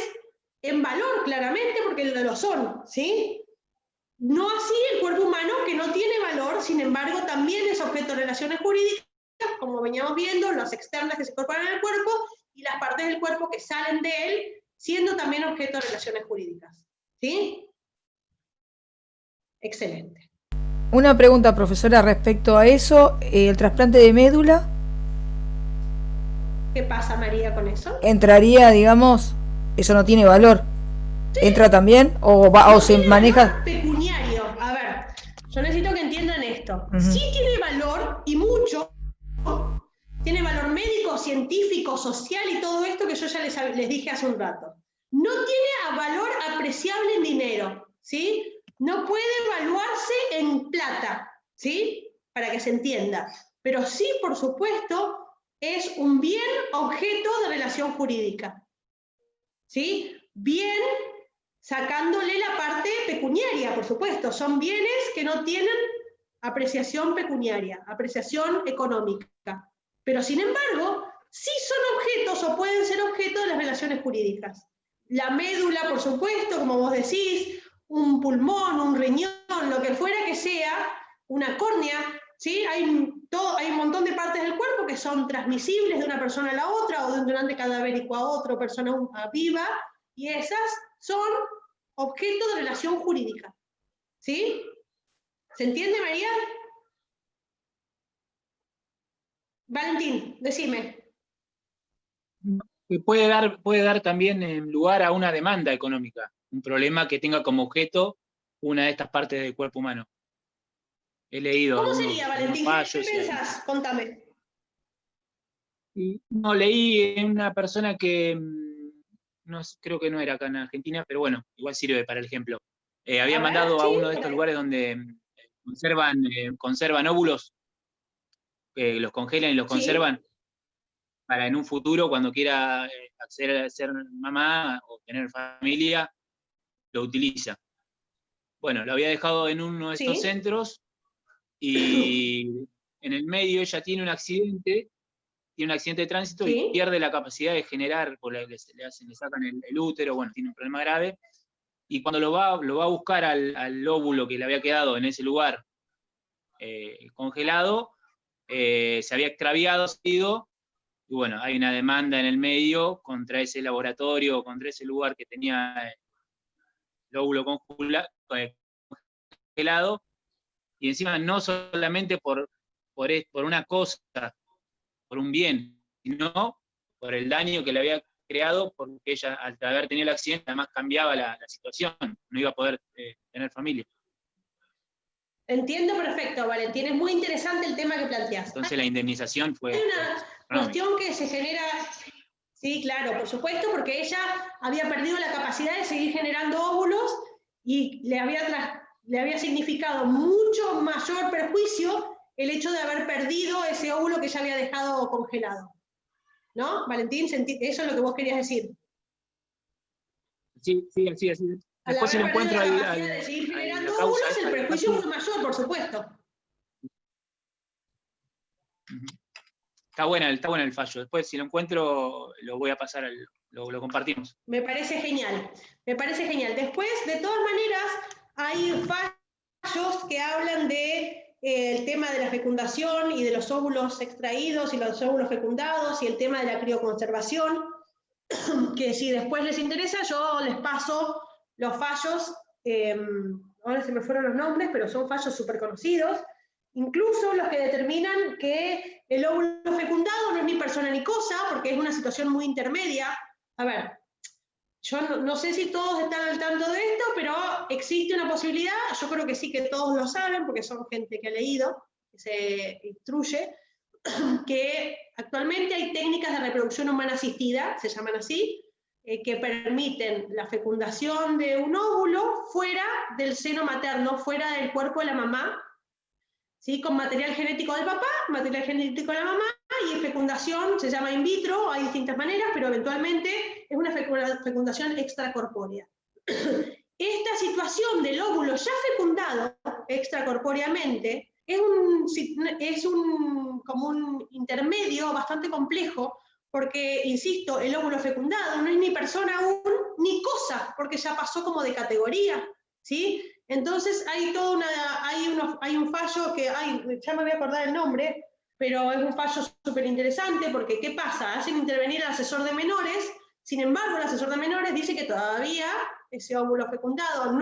en valor, claramente, porque lo son. ¿Sí? No así el cuerpo humano, que no tiene valor, sin embargo, también es objeto de relaciones jurídicas, como veníamos viendo, las externas que se incorporan al cuerpo y las partes del cuerpo que salen de él, siendo también objeto de relaciones jurídicas. ¿Sí? Excelente. Una pregunta, profesora, respecto a eso, el trasplante de médula. ¿Qué pasa, María, con eso? ¿Entraría, digamos, eso no tiene valor? Sí. ¿Entra también? ¿O se maneja? Pecuniario. A ver, yo necesito que entiendan esto. Sí tiene valor, y mucho, tiene valor médico, científico, social y todo esto que yo ya les dije hace un rato. No tiene valor apreciable en dinero, ¿sí? No puede evaluarse en plata, ¿sí? Para que se entienda. Pero sí, por supuesto, es un bien objeto de relación jurídica. ¿Sí? Bien sacándole la parte pecuniaria, por supuesto. Son bienes que no tienen apreciación pecuniaria, apreciación económica. Pero sin embargo, sí son objetos o pueden ser objeto de las relaciones jurídicas. La médula, por supuesto, como vos decís, un pulmón, un riñón, lo que fuera que sea, una córnea, ¿sí? Hay un montón de partes del cuerpo que son transmisibles de una persona a la otra o de un donante cadavérico a otra persona viva, y esas son objeto de relación jurídica. ¿Sí? ¿Se entiende, María? Valentín, decime. Que puede dar también lugar a una demanda económica, un problema que tenga como objeto una de estas partes del cuerpo humano. He leído ¿Cómo algunos sería, Valentín? fallos. ¿Qué pensás? Contame. No, leí en una persona que no, creo que no era acá en Argentina, pero bueno, igual sirve para el ejemplo. Había mandado a uno de estos lugares donde conservan óvulos, que los congelan y los conservan, para en un futuro, cuando quiera acceder a ser mamá o tener familia, lo utiliza. Bueno, lo había dejado en uno de estos centros y en el medio ella tiene un accidente de tránsito y pierde la capacidad de generar, porque le sacan el útero, bueno, tiene un problema grave, y cuando lo va a buscar al óvulo que le había quedado en ese lugar congelado, se había extraviado, y bueno, hay una demanda en el medio contra ese laboratorio, contra ese lugar que tenía el óvulo congelado, y encima no solamente por una cosa, por un bien, sino por el daño que le había creado, porque ella, al haber tenido el accidente, además cambiaba la situación, no iba a poder tener familia. Entiendo perfecto, Valentín, es muy interesante el tema que planteás. Entonces la indemnización fue... Hay una cuestión que se genera, sí, claro, por supuesto, porque ella había perdido la capacidad de seguir generando óvulos y le había significado mucho mayor perjuicio el hecho de haber perdido ese óvulo que ella había dejado congelado. ¿No, Valentín? Eso es lo que vos querías decir. Sí, así. Después si lo encuentro de seguir generando óvulos, el perjuicio fue mayor, por supuesto. Está buena el fallo. Después si lo encuentro, lo voy a pasar, lo compartimos. Me parece genial, me parece genial. Después, de todas maneras, hay fallos que hablan de el tema de la fecundación y de los óvulos extraídos y los óvulos fecundados y el tema de la crioconservación, que si después les interesa, yo les paso los fallos, ahora se me fueron los nombres, pero son fallos súper conocidos, incluso los que determinan que el óvulo fecundado no es ni persona ni cosa, porque es una situación muy intermedia. A ver, yo no sé si todos están al tanto de esto, pero existe una posibilidad, yo creo que sí que todos lo saben, porque son gente que ha leído, que se instruye, que actualmente hay técnicas de reproducción humana asistida, se llaman así, que permiten la fecundación de un óvulo fuera del seno materno, fuera del cuerpo de la mamá, ¿sí? Con material genético del papá, material genético de la mamá, y fecundación se llama in vitro, hay distintas maneras, pero eventualmente es una fecundación extracorpórea. Esta situación del óvulo ya fecundado extracorpóreamente es como un intermedio bastante complejo, porque, insisto, el óvulo fecundado no es ni persona aún, ni cosa, porque ya pasó como de categoría, ¿sí? Entonces hay un fallo que, ya me voy a acordar el nombre, pero es un fallo súper interesante, porque ¿qué pasa? Hacen intervenir al asesor de menores, sin embargo el asesor de menores dice que todavía ese óvulo fecundado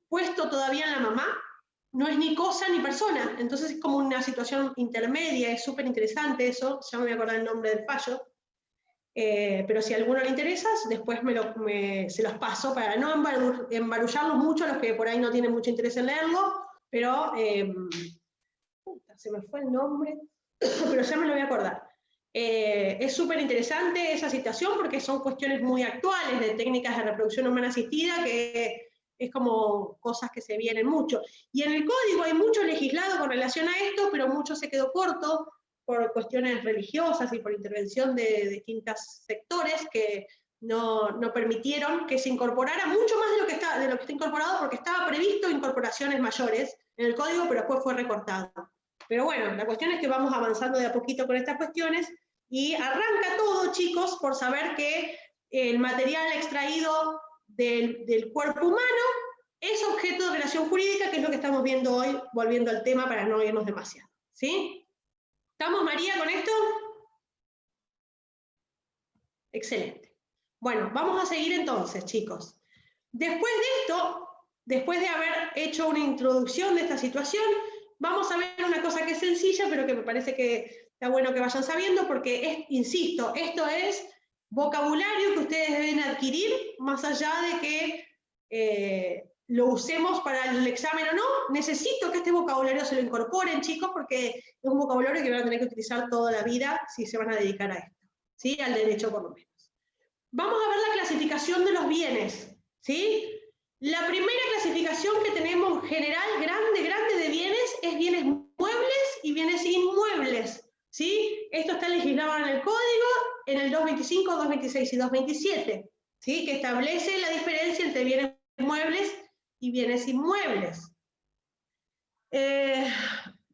puesto todavía en la mamá, no es ni cosa ni persona, entonces es como una situación intermedia, es súper interesante eso, ya me voy a acordar el nombre del fallo, pero si a alguno le interesa, después se los paso para no embarullarlos mucho a los que por ahí no tienen mucho interés en leerlo, pero se me fue el nombre, pero ya me lo voy a acordar. Es súper interesante esa situación porque son cuestiones muy actuales de técnicas de reproducción humana asistida que es como cosas que se vienen mucho. Y en el código hay mucho legislado con relación a esto, pero mucho se quedó corto por cuestiones religiosas y por intervención de distintos sectores que no permitieron que se incorporara mucho más de lo que está incorporado, porque estaba previsto incorporaciones mayores en el código, pero después fue recortado. Pero bueno, la cuestión es que vamos avanzando de a poquito con estas cuestiones, y arranca todo, chicos, por saber que el material extraído del cuerpo humano es objeto de relación jurídica, que es lo que estamos viendo hoy, volviendo al tema para no irnos demasiado. ¿Sí? ¿Estamos, María, con esto? Excelente. Bueno, vamos a seguir entonces, chicos. Después de esto, después de haber hecho una introducción de esta situación, vamos a ver una cosa que es sencilla, pero que me parece que está bueno que vayan sabiendo, porque insisto, esto es vocabulario que ustedes deben adquirir, más allá de que lo usemos para el examen o no. Necesito que este vocabulario se lo incorporen, chicos, porque es un vocabulario que van a tener que utilizar toda la vida si se van a dedicar a esto, ¿sí? Al derecho por lo menos. Vamos a ver la clasificación de los bienes, ¿sí? La primera clasificación que tenemos general, grande de bienes, es bienes muebles y bienes inmuebles, ¿sí? Esto está legislado en el Código, en el 225, 226 y 227, ¿sí? Que establece la diferencia entre bienes muebles y bienes inmuebles.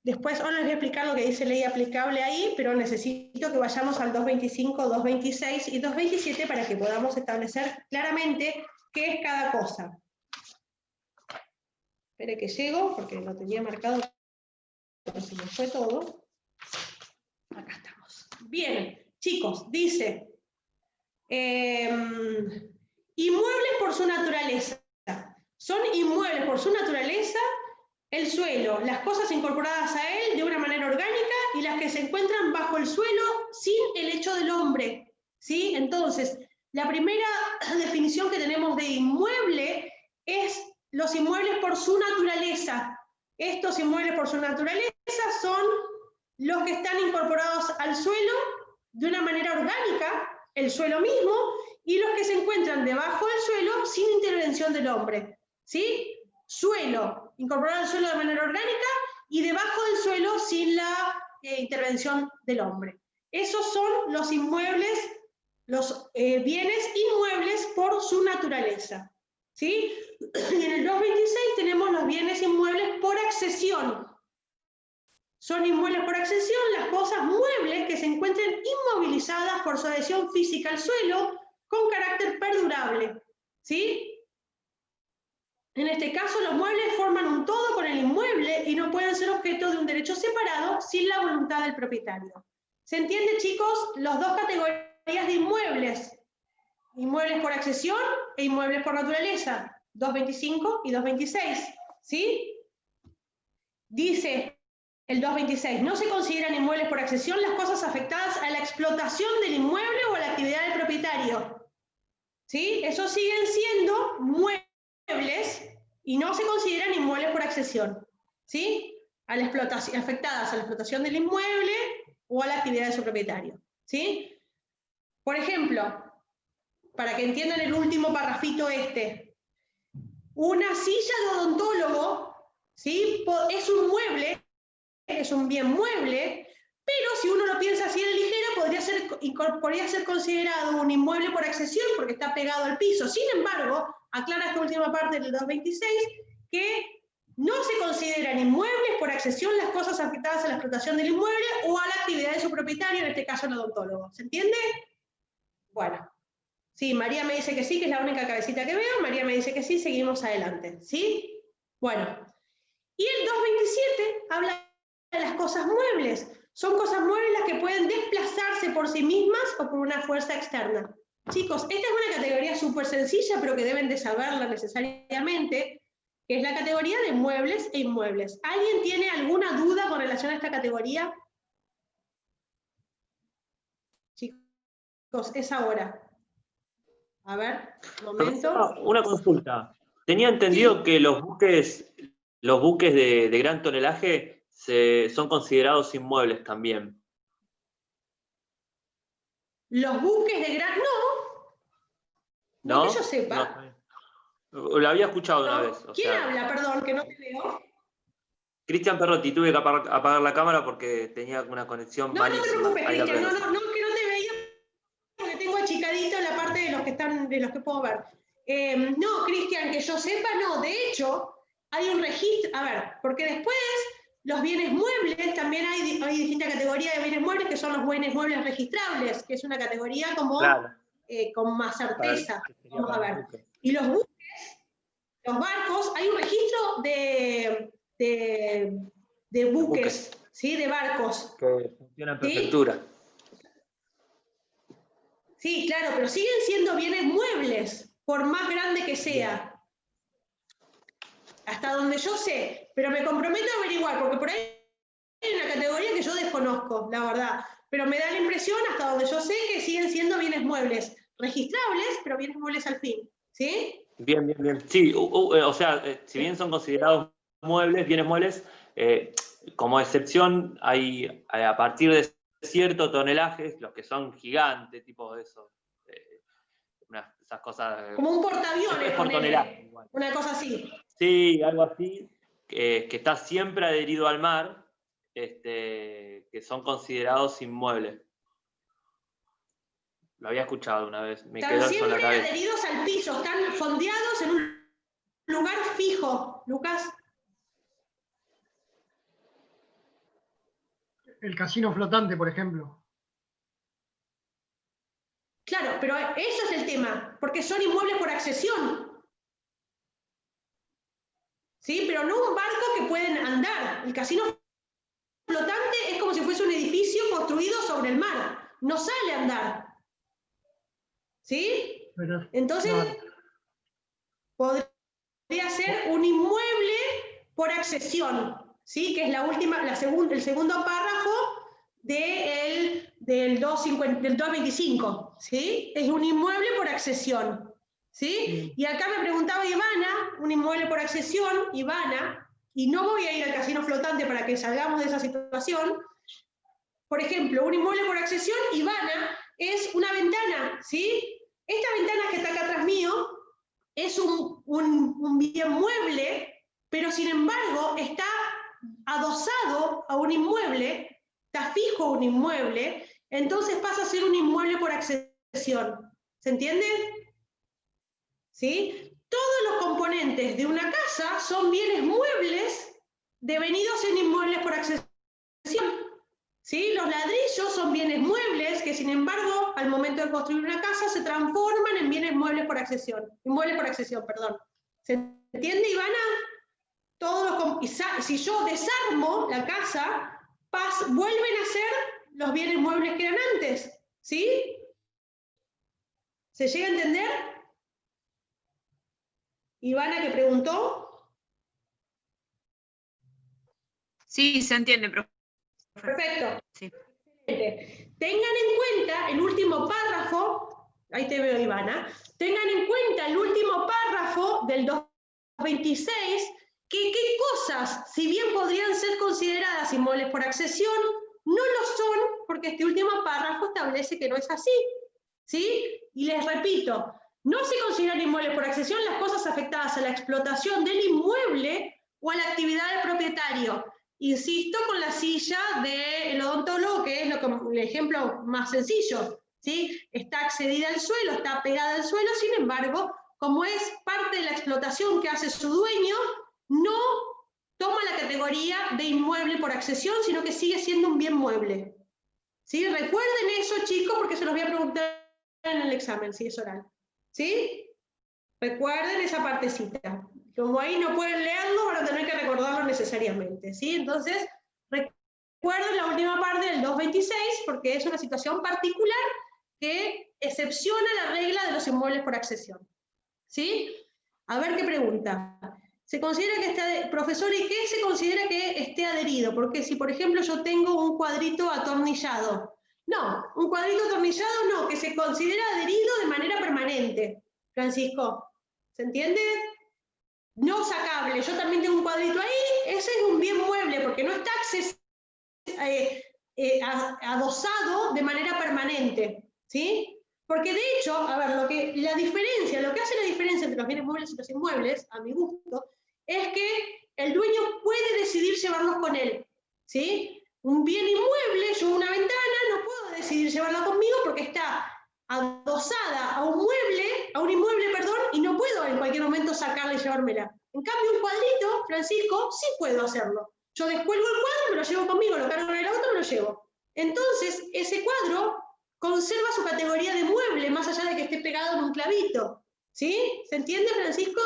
Después ahora les voy a explicar lo que dice ley aplicable ahí, pero necesito que vayamos al 225, 226 y 227 para que podamos establecer claramente qué es cada cosa. Espere que llego, porque lo tenía marcado, pero se me fue todo. Acá estamos. Bien, chicos, dice, inmuebles por su naturaleza. Son inmuebles por su naturaleza el suelo, las cosas incorporadas a él de una manera orgánica y las que se encuentran bajo el suelo sin el hecho del hombre, ¿sí? Entonces, la primera definición que tenemos de inmueble es los inmuebles por su naturaleza. Estos inmuebles por su naturaleza son los que están incorporados al suelo de una manera orgánica, el suelo mismo, y los que se encuentran debajo del suelo sin intervención del hombre, ¿sí? Suelo, incorporado al suelo de manera orgánica, y debajo del suelo sin la intervención del hombre. Esos son los inmuebles, los bienes inmuebles por su naturaleza, ¿sí? Y en el 226 tenemos los bienes inmuebles por accesión. Son inmuebles por accesión las cosas muebles que se encuentren inmovilizadas por su adhesión física al suelo con carácter perdurable, ¿sí? En este caso, los muebles forman un todo con el inmueble y no pueden ser objeto de un derecho separado sin la voluntad del propietario. ¿Se entiende, chicos? Las dos categorías de inmuebles. Inmuebles por accesión e inmuebles por naturaleza. 225 y 226. ¿Sí? Dice el 226, no se consideran inmuebles por accesión las cosas afectadas a la explotación del inmueble o a la actividad del propietario. ¿Sí? Esos siguen siendo muebles y no se consideran inmuebles por accesión, ¿sí? A la explotación, afectadas a la explotación del inmueble o a la actividad de su propietario, ¿sí? Por ejemplo, para que entiendan el último parrafito este, una silla de odontólogo, ¿sí? Es un mueble, es un bien mueble, pero si uno lo piensa así de ligera, podría ser considerado un inmueble por accesión porque está pegado al piso. Sin embargo, aclara esta última parte del 226 que no se consideran inmuebles por accesión las cosas afectadas a la explotación del inmueble o a la actividad de su propietario, en este caso el odontólogo. ¿Se entiende? Bueno, sí, María me dice que sí, que es la única cabecita que veo. María me dice que sí, seguimos adelante. ¿Sí? Bueno, y el 227 habla de las cosas muebles. Son cosas muebles las que pueden desplazarse por sí mismas o por una fuerza externa. Chicos, esta es una categoría súper sencilla, pero que deben de saberla necesariamente, que es la categoría de muebles e inmuebles. ¿Alguien tiene alguna duda con relación a esta categoría? Chicos, es ahora. A ver, un momento. Una consulta. Tenía entendido que los buques de gran tonelaje son considerados inmuebles también. Los buques de gran... No que yo sepa. No, lo había escuchado una vez. ¿Quién habla? Perdón, que no te veo. Cristian Perrotti, tuve que apagar la cámara porque tenía una conexión malísima. No te preocupes, Cristian, no, que no te veía porque tengo achicadito la parte de los que puedo ver. No, Cristian, que yo sepa, no. De hecho, hay un registro, a ver, porque después los bienes muebles, también hay distintas categorías de bienes muebles que son los bienes muebles registrables, que es una categoría como con más certeza. Vamos a ver. Y los buques, los barcos, hay un registro de buques, ¿sí? De barcos. Que funcionan en prefectura. Sí, claro, pero siguen siendo bienes muebles, por más grande que sea. Hasta donde yo sé, pero me comprometo a averiguar, porque por ahí hay una categoría que yo desconozco, la verdad. Pero me da la impresión, hasta donde yo sé, que siguen siendo bienes muebles. Registrables, pero bienes muebles al fin. ¿Sí? Bien, bien, bien. Sí, o sea, si bien son considerados muebles, bienes muebles, como excepción hay a partir de cierto tonelaje, los que son gigantes, tipo de eso, esas cosas. Como un portaaviones, es por tonelaje, igual. Una cosa así. Sí, algo así, que está siempre adherido al mar, que son considerados inmuebles. Lo había escuchado una vez, me Están quedó eso en la siempre cabeza. adheridos al piso, están fondeados en un lugar fijo, Lucas. El casino flotante, por ejemplo. Claro, pero eso es el tema, porque son inmuebles por accesión. ¿Sí? Pero no un barco que pueden andar. El casino flotante es como si fuese un edificio construido sobre el mar. No sale a andar. ¿Sí? Pero, entonces, podría ser un inmueble por accesión, ¿sí? Que es la última, el segundo párrafo del 225, ¿sí? Es un inmueble por accesión, ¿sí? Y acá me preguntaba Ivana, un inmueble por accesión, Ivana, y no voy a ir al casino flotante para que salgamos de esa situación. Por ejemplo, un inmueble por accesión, Ivana, es una ventana, ¿sí? Esta ventana que está acá atrás mío es un bien mueble, pero sin embargo está adosado a un inmueble, está fijo a un inmueble, entonces pasa a ser un inmueble por accesión. ¿Se entiende? ¿Sí? Todos los componentes de una casa son bienes muebles devenidos en inmuebles por accesión. ¿Sí? Los ladrillos son bienes muebles que, sin embargo, al momento de construir una casa se transforman en bienes muebles por accesión. Inmuebles por accesión, perdón. ¿Se entiende, Ivana? Si yo desarmo la casa, vuelven a ser los bienes muebles que eran antes. ¿Sí? ¿Se llega a entender? Ivana, que preguntó. Sí, se entiende, profe. Perfecto. Sí. Tengan en cuenta el último párrafo, ahí te veo, Ivana, tengan en cuenta el último párrafo del 226, que qué cosas, si bien podrían ser consideradas inmuebles por accesión, no lo son, porque este último párrafo establece que no es así. ¿Sí? Y les repito, no se consideran inmuebles por accesión las cosas afectadas a la explotación del inmueble o a la actividad del propietario. Insisto con la silla del odontólogo, que es el ejemplo más sencillo, ¿sí? Está accedida al suelo, está pegada al suelo, sin embargo, como es parte de la explotación que hace su dueño, no toma la categoría de inmueble por accesión, sino que sigue siendo un bien mueble. ¿Sí? Recuerden eso, chicos, porque se los voy a preguntar en el examen, si es oral. ¿Sí? Recuerden esa partecita. Como ahí no pueden leerlo, van a tener que recordarlo necesariamente, ¿sí? Entonces, recuerden la última parte del 226, porque es una situación particular que excepciona la regla de los inmuebles por accesión. ¿Sí? A ver qué pregunta. Se considera que está, profesor, ¿y qué se considera que esté adherido? Porque si, por ejemplo, yo tengo un cuadrito atornillado. No, un cuadrito atornillado no, que se considera adherido de manera permanente. Francisco, ¿se entiende? No sacable. Yo también tengo un cuadrito ahí, ese es un bien mueble, porque no está adosado de manera permanente. ¿Sí? Porque de hecho, a ver, lo que hace la diferencia entre los bienes muebles y los inmuebles, a mi gusto, es que el dueño puede decidir llevarlos con él. ¿Sí? Un bien inmueble, yo una ventana, no puedo decidir llevarla conmigo porque está adosada a un inmueble, y no puedo en cualquier momento sacarla y llevármela. En cambio, un cuadrito, Francisco, sí puedo hacerlo. Yo descuelgo el cuadro, me lo llevo conmigo, lo cargo en el auto, me lo llevo. Entonces, ese cuadro conserva su categoría de mueble, más allá de que esté pegado en un clavito. ¿Sí? ¿Se entiende, Francisco?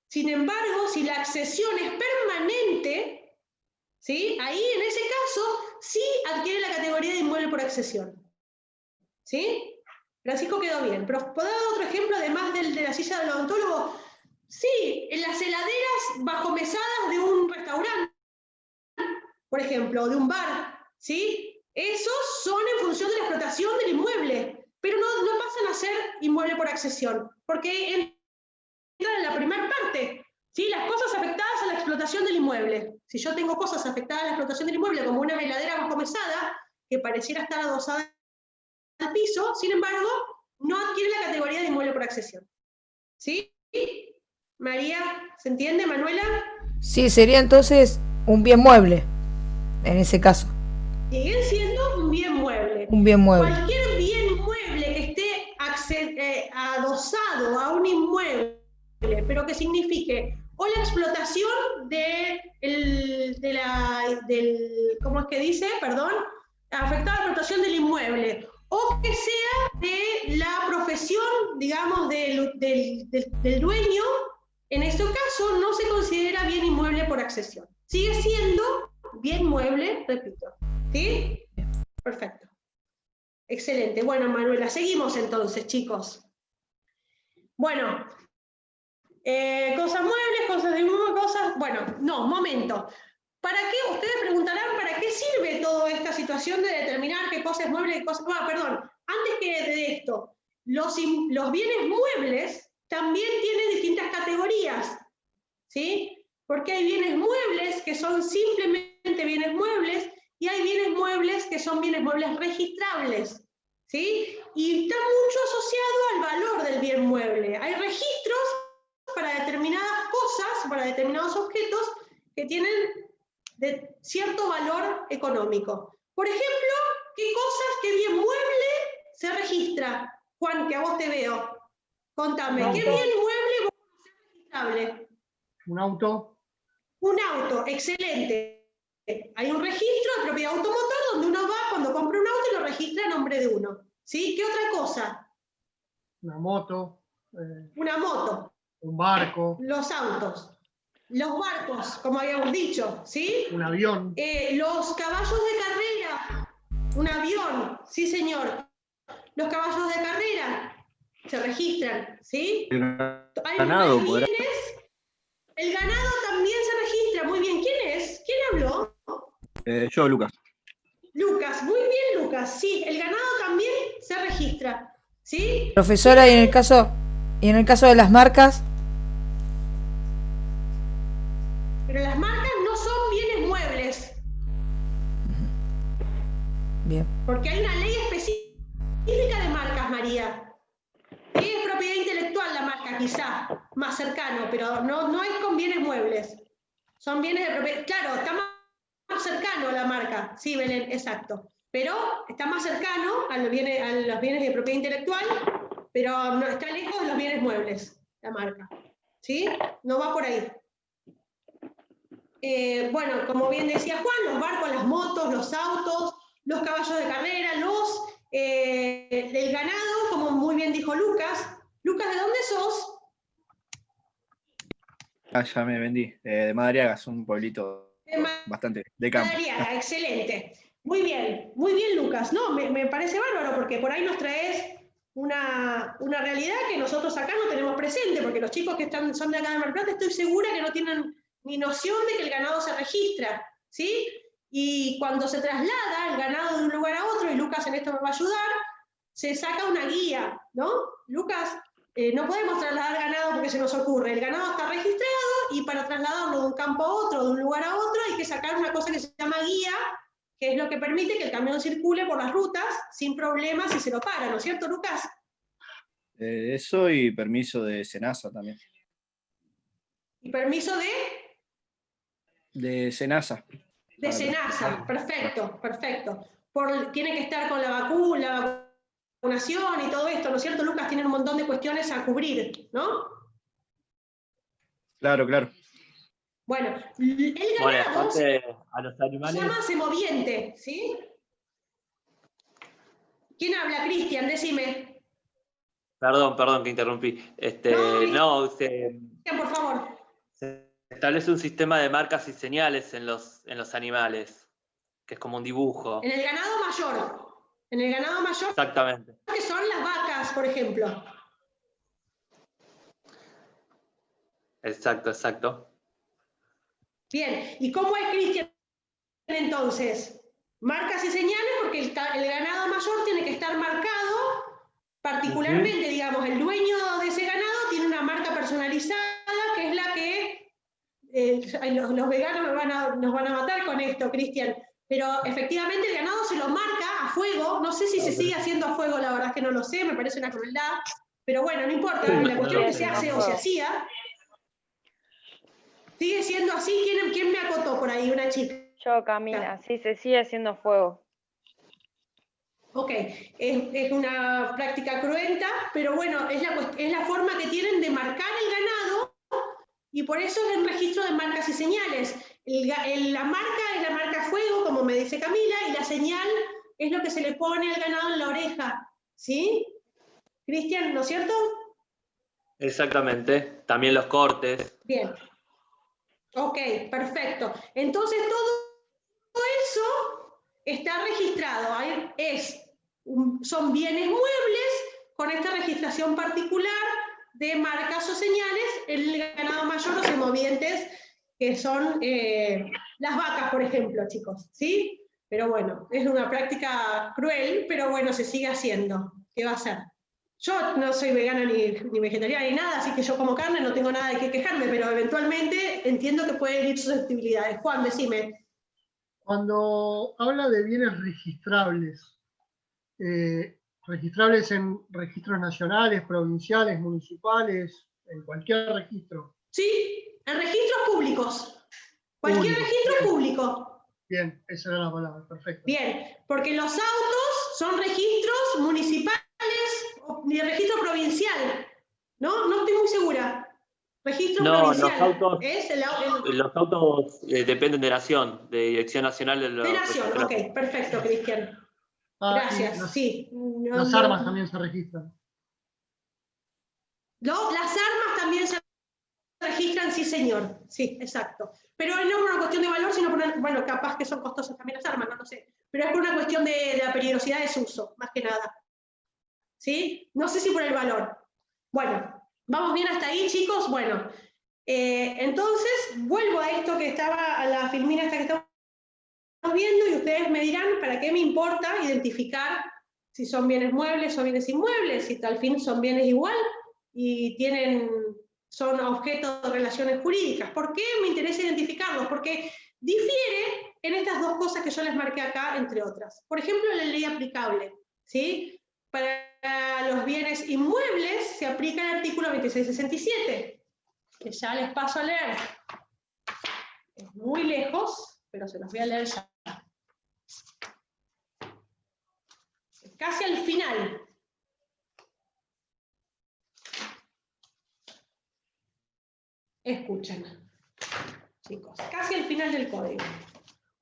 Sin embargo, si la accesión es permanente, ¿sí? Ahí, en ese caso, sí adquiere la categoría de inmueble por accesión. ¿Sí? Francisco quedó bien. Pero ¿puedo dar otro ejemplo además del de la silla del odontólogo? Sí, en las heladeras bajo mesadas de un restaurante, por ejemplo, o de un bar, ¿sí? Esos son en función de la explotación del inmueble, pero no pasan a ser inmueble por accesión, porque entran en la primera parte, ¿sí? Las cosas afectadas a la explotación del inmueble. Si yo tengo cosas afectadas a la explotación del inmueble, como una heladera bajo mesada, que pareciera estar adosada al piso, sin embargo, no adquiere la categoría de inmueble por accesión. ¿Sí? María, ¿se entiende, Manuela? Sí, sería entonces un bien mueble, en ese caso. Siguen siendo un bien mueble. Un bien mueble. Cualquier bien mueble que esté adosado a un inmueble, pero que signifique o la explotación ¿cómo es que dice? Perdón, afectada a la explotación del inmueble, o que sea de la profesión, digamos, del dueño, en este caso no se considera bien inmueble por accesión. Sigue siendo bien mueble, repito. ¿Sí? Perfecto. Excelente. Bueno, Manuela, seguimos entonces, chicos. Bueno, cosas muebles, cosas de cosas. Bueno, no, momento. ¿Para qué? Ustedes preguntarán, ¿para qué sirve toda esta situación de determinar qué cosa es mueble y cosa? Perdón, antes que de esto, los bienes muebles también tienen distintas categorías, ¿sí? Porque hay bienes muebles que son simplemente bienes muebles y hay bienes muebles que son bienes muebles registrables, ¿sí? Y está mucho asociado al valor del bien mueble. Hay registros para determinadas cosas, para determinados objetos que tienen de cierto valor económico. Por ejemplo, qué bien mueble se registra? Juan, que a vos te veo. Contame, ¿qué bien mueble vos conocés registrable? Un auto. Un auto, excelente. Hay un registro de propiedad automotor donde uno va cuando compra un auto y lo registra a nombre de uno. ¿Sí? ¿Qué otra cosa? Una moto. Una moto. Un barco. Los autos. Los barcos, como habíamos dicho, ¿sí? Un avión. Los caballos de carrera. Un avión, sí señor. Los caballos de carrera se registran, ¿sí? Hay ganado, bienes. El ganado también se registra. Muy bien. ¿Quién es? ¿Quién habló? Yo, Lucas. Lucas. Muy bien, Lucas. Sí, el ganado también se registra. ¿Sí? Profesora, y en el caso de las marcas. Pero las marcas no son bienes muebles. Bien. Porque hay una ley específica de marcas, María. Sí, es propiedad intelectual la marca, quizá, más cercano, pero no es con bienes muebles. Son bienes de propiedad. Claro, está más cercano a la marca. Sí, Belén, exacto. Pero está más cercano a los bienes de propiedad intelectual, pero no está lejos de los bienes muebles, la marca. ¿Sí? No va por ahí. Bueno, como bien decía Juan, los barcos, las motos, los autos, los caballos de carrera, el ganado, como muy bien dijo Lucas. Lucas, ¿de dónde sos? Ya me vendí. De Madariaga, es un pueblito bastante de campo. Madariaga, excelente. Muy bien, Lucas. No, me parece bárbaro porque por ahí nos traes una realidad que nosotros acá no tenemos presente, porque los chicos que son de acá de Mar del Plata estoy segura que no tienen ni noción de que el ganado se registra, ¿sí? Y cuando se traslada el ganado de un lugar a otro, y Lucas en esto me va a ayudar, se saca una guía, ¿no? Lucas, no podemos trasladar ganado porque se nos ocurre. El ganado está registrado y para trasladarlo de un campo a otro, de un lugar a otro, hay que sacar una cosa que se llama guía, que es lo que permite que el camión circule por las rutas sin problemas si se lo para, ¿no es cierto, Lucas? Eso y permiso de SENASA también. ¿Y permiso de SENASA? De SENASA, perfecto. Tiene que estar con la vacunación y todo esto, ¿no es cierto, Lucas? Tienen un montón de cuestiones a cubrir, ¿no? Claro. Bueno, el ganado aparte a los animales se llama semoviente, ¿sí? ¿Quién habla? Cristian, decime. Perdón que interrumpí. Cristian, por favor. Se establece un sistema de marcas y señales en los animales, que es como un dibujo. En el ganado mayor. En el ganado mayor, Exactamente. que son las vacas, por ejemplo. Exacto, exacto. Bien, ¿y cómo es, Cristian, entonces? Marcas y señales, porque el ganado mayor tiene que estar marcado, particularmente, digamos, el dueño de ese ganado tiene una marca personalizada, que es la que, los veganos nos van a matar con esto, Cristian, pero efectivamente el ganado se lo marca a fuego, no sé si se sigue haciendo a fuego, la verdad es que no lo sé, me parece una crueldad, pero bueno, no importa, la cuestión es que se hace o se hacía. ¿Sigue siendo así? ¿Quién me acotó por ahí? Una chica. Yo, Camila, sí, se sigue haciendo fuego. Ok, es una práctica cruenta, pero bueno, es la forma que tienen de marcar el ganado y por eso es el registro de marcas y señales. La marca es la marca fuego, como me dice Camila, y la señal es lo que se le pone al ganado en la oreja. ¿Sí? Cristian, ¿no es cierto? Exactamente. También los cortes. Bien. Ok, perfecto. Entonces todo eso está registrado. Son bienes muebles con esta registración particular de marcas o señales. El ganado mayor, los semovientes, que son las vacas, por ejemplo, chicos. ¿Sí? Pero bueno, es una práctica cruel, pero bueno, se sigue haciendo. ¿Qué va a ser? Yo no soy vegana ni vegetariana ni nada, así que yo como carne no tengo nada de qué quejarme, pero eventualmente entiendo que pueden ir susceptibilidades. Juan, decime. Cuando habla de bienes registrables, registrables en registros nacionales, provinciales, municipales, en cualquier registro. Sí, en registros públicos. Cualquier registro público. Bien, esa era la palabra, perfecto. Bien, porque los autos son registros municipales ni de registro provincial. ¿No? No estoy muy segura. Registro provincial. Los autos dependen de Nación, de Dirección Nacional de los De Nación, ok, perfecto, Cristian. Gracias, sí. Las armas también se registran. Las armas también se registran, sí señor, sí, exacto. Pero no por una cuestión de valor, sino por bueno, capaz que son costosas también las armas, no lo sé. Pero es por una cuestión de la peligrosidad de su uso, más que nada. ¿Sí? No sé si por el valor. Bueno, ¿vamos bien hasta ahí, chicos? Bueno, entonces vuelvo a esto que estaba, a la filmina esta que estamos viendo, y ustedes me dirán, ¿para qué me importa identificar si son bienes muebles o bienes inmuebles? Si al fin son bienes igual y son objeto de relaciones jurídicas. ¿Por qué me interesa identificarlos? Porque difiere en estas dos cosas que yo les marqué acá, entre otras. Por ejemplo, la ley aplicable, ¿sí? Para los bienes inmuebles se aplica el artículo 2667, que ya les paso a leer. Es muy lejos, pero se los voy a leer ya. Casi al final. Escuchen, chicos, casi al final del código.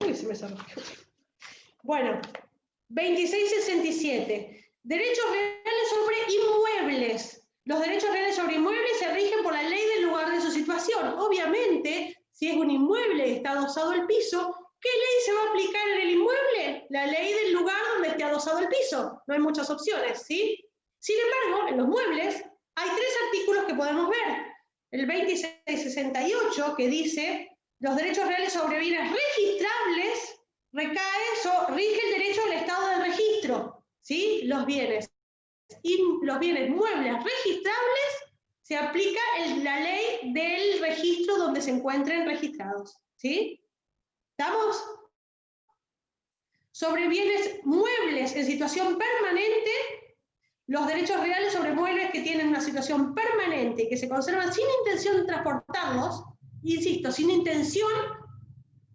Uy, se me cerró. Bueno, 2667. Derechos reales sobre inmuebles. Los derechos reales sobre inmuebles se rigen por la ley del lugar de su situación. Obviamente, si es un inmueble y está adosado el piso, ¿qué ley se va a aplicar en el inmueble? La ley del lugar donde esté adosado el piso. No hay muchas opciones, ¿sí? Sin embargo, en los muebles hay 3 artículos que podemos ver. El 2668, que dice, los derechos reales sobre bienes registrables rige el derecho del estado del registro, ¿sí? Los bienes muebles registrables se aplica la ley del registro donde se encuentren registrados, ¿sí? ¿Estamos? Sobre bienes muebles en situación permanente, los derechos reales sobre muebles que tienen una situación permanente y que se conservan sin intención de transportarlos, insisto, sin intención,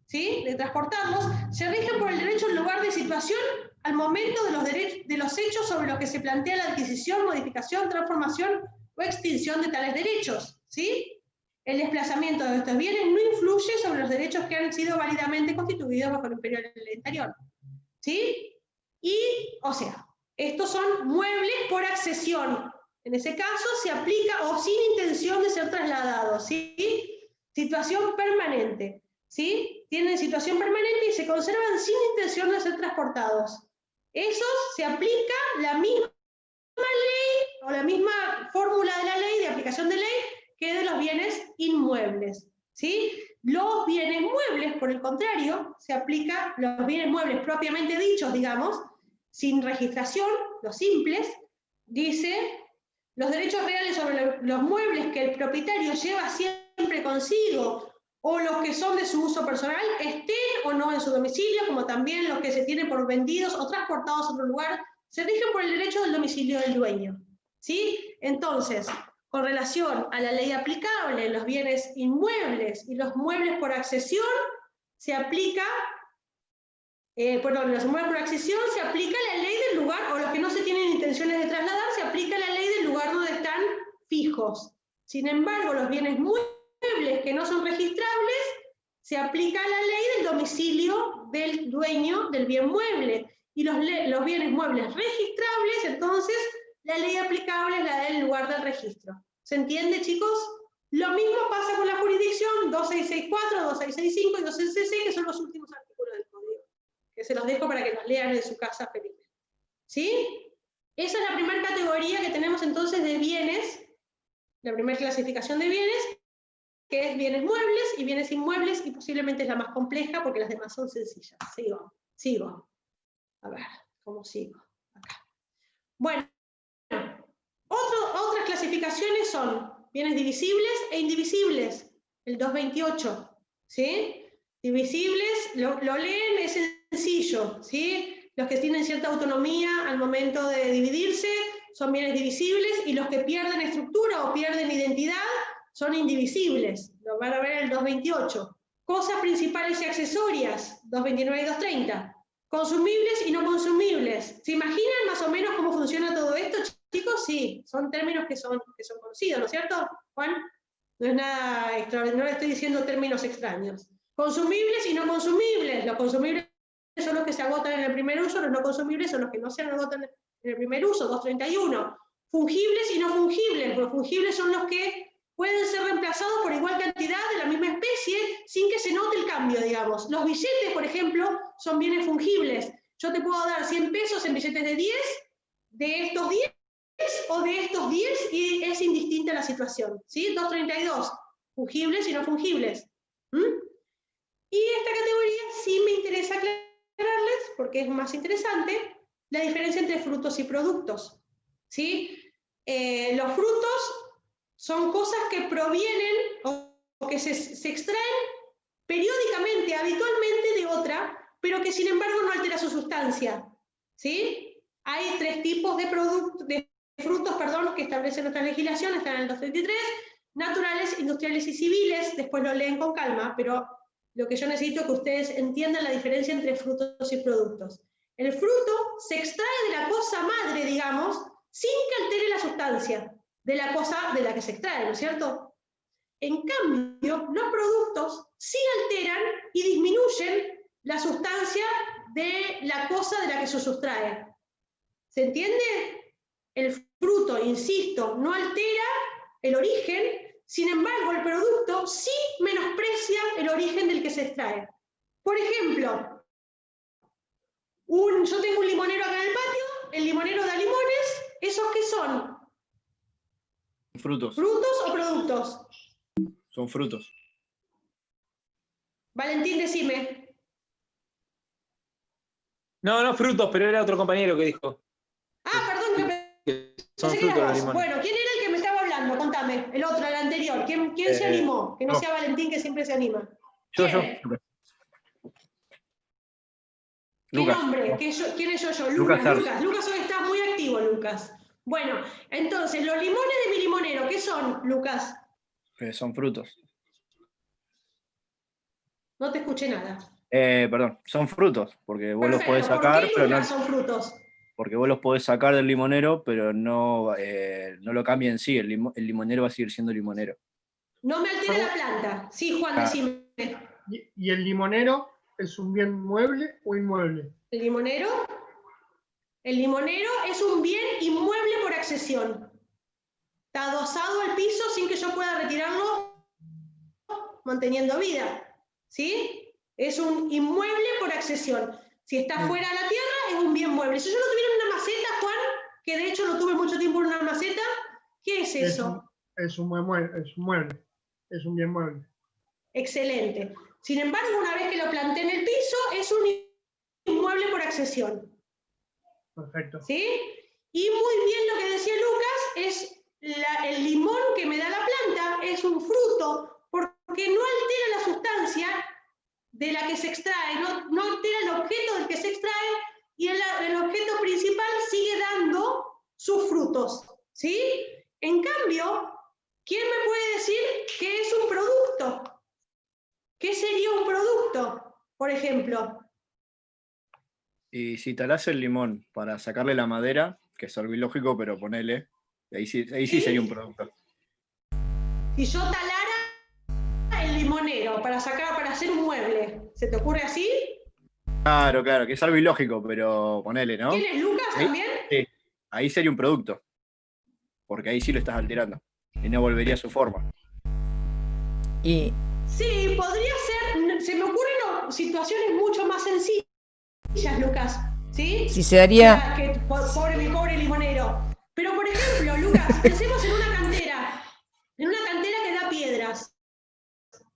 ¿sí?, de transportarlos, se rigen por el derecho al lugar de situación al momento de los hechos sobre los que se plantea la adquisición, modificación, transformación o extinción de tales derechos, ¿sí? El desplazamiento de estos bienes no influye sobre los derechos que han sido válidamente constituidos bajo el imperio del anterior, ¿sí? Y, o sea, estos son muebles por accesión. En ese caso se aplica o sin intención de ser trasladados, ¿sí? Situación permanente, ¿sí? Tienen situación permanente y se conservan sin intención de ser transportados. Esos se aplica la misma ley o la misma fórmula de la ley, de aplicación de ley, que de los bienes inmuebles, ¿sí? Los bienes muebles, por el contrario, se aplica los bienes muebles propiamente dichos, digamos, sin registración, los simples, dice, los derechos reales sobre los muebles que el propietario lleva siempre consigo, o los que son de su uso personal, estén o no en su domicilio, como también los que se tienen por vendidos o transportados a otro lugar, se rigen por el derecho del domicilio del dueño, ¿sí? Entonces, con relación a la ley aplicable, los bienes inmuebles y los muebles por accesión, se aplica, los muebles por accesión se aplica la ley del lugar, o los que no se tienen intenciones de trasladar, se aplica la ley del lugar donde están fijos. Sin embargo, los bienes muebles que no son registrables, se aplica la ley del domicilio del dueño del bien mueble. Y los bienes muebles registrables, entonces, la ley aplicable es la del lugar del registro. ¿Se entiende, chicos? Lo mismo pasa con la jurisdicción 2664, 2665 y 2666, que son los últimos artículos del código, que se los dejo para que los lean en su casa feliz. ¿Sí? Esa es la primera categoría que tenemos entonces de bienes, la primera clasificación de bienes, que es bienes muebles y bienes inmuebles, y posiblemente es la más compleja porque las demás son sencillas. Sigo. A ver, ¿cómo sigo? Acá. Bueno, otras clasificaciones son bienes divisibles e indivisibles, el 228, ¿sí? Divisibles, lo leen, es sencillo, ¿sí? Los que tienen cierta autonomía al momento de dividirse son bienes divisibles, y los que pierden estructura o pierden identidad son indivisibles, lo van a ver en el 228. Cosas principales y accesorias, 229 y 230. Consumibles y no consumibles. ¿Se imaginan más o menos cómo funciona todo esto, chicos? Sí, son términos que son conocidos, ¿no es cierto, Juan? No es nada extraordinario, no le estoy diciendo términos extraños. Consumibles y no consumibles. Los consumibles son los que se agotan en el primer uso, los no consumibles son los que no se agotan en el primer uso, 231. Fungibles y no fungibles. Los fungibles son los que pueden ser reemplazados por igual cantidad de la misma especie sin que se note el cambio, digamos. Los billetes, por ejemplo, son bienes fungibles. Yo te puedo dar 100 pesos en billetes de 10, de estos 10 o de estos 10, y es indistinta la situación, ¿sí? 232, fungibles y no fungibles. Y esta categoría sí me interesa aclararles, porque es más interesante, la diferencia entre frutos y productos, ¿sí? Los frutos son cosas que provienen o que se extraen periódicamente, habitualmente de otra, pero que sin embargo no altera su sustancia, ¿sí? Hay tres tipos de frutos, que establece nuestra legislación, están en el 233, naturales, industriales y civiles, después lo leen con calma, pero lo que yo necesito es que ustedes entiendan la diferencia entre frutos y productos. El fruto se extrae de la cosa madre, digamos, sin que altere la sustancia de la cosa de la que se extrae, ¿no es cierto? En cambio, los productos sí alteran y disminuyen la sustancia de la cosa de la que se sustrae. ¿Se entiende? El fruto, insisto, no altera el origen, sin embargo, el producto sí menosprecia el origen del que se extrae. Por ejemplo, yo tengo un limonero acá en el patio, el limonero da limones, ¿esos qué son? Frutos. ¿Frutos o productos? Son frutos. Valentín, decime. No, frutos, pero era otro compañero que dijo. Ah, perdón, Son pensé que frutos eras los vos. limones. Bueno, ¿quién era el que me estaba hablando? Contame, el otro, el anterior. ¿Quién se animó? Que no sea Valentín, que siempre se anima. Yo. ¿Qué Lucas. nombre? ¿Quién es yo? Lucas. Lucas hoy está muy activo, Lucas. Bueno, entonces, los limones de mi limonero, ¿qué son, Lucas? Son frutos. No te escuché nada. Perdón, son frutos, porque vos los podés sacar, ¿Por qué, pero Lucas, no. son frutos? Porque vos los podés sacar del limonero, pero no lo cambia en sí. El limonero va a seguir siendo limonero. No me altera la planta. Sí, Juan, decime. ¿Y el limonero es un bien mueble o inmueble? ¿El limonero? El limonero es un bien inmueble por accesión. Está adosado al piso sin que yo pueda retirarlo manteniendo vida. ¿Sí? Es un inmueble por accesión. Si está fuera de la tierra, es un bien mueble. Si yo lo tuviera en una maceta, Juan, que de hecho lo tuve mucho tiempo en una maceta, ¿qué es eso? Es un mueble, es un bien mueble. Excelente. Sin embargo, una vez que lo planté en el piso, es un inmueble por accesión. Perfecto. ¿Sí? Y muy bien lo que decía Lucas, es el limón que me da la planta, es un fruto, porque no altera la sustancia de la que se extrae, no altera el objeto del que se extrae, y el objeto principal sigue dando sus frutos. ¿Sí? En cambio, ¿quién me puede decir qué es un producto? ¿Qué sería un producto, por ejemplo? Y si talás el limón para sacarle la madera, que es algo ilógico, pero ponele, ahí sí sería un producto. Si yo talara el limonero para hacer un mueble, ¿se te ocurre así? Claro, que es algo ilógico, pero ponele, ¿no? ¿Quién es Lucas también? Sí, ahí sería un producto. Porque ahí sí lo estás alterando. Y no volvería a su forma. Y Sí, podría ser, se me ocurren situaciones mucho más sencillas, Lucas, ¿sí? si se daría, Que mi pobre limonero. Pero por ejemplo, Lucas, pensemos en una cantera que da piedras,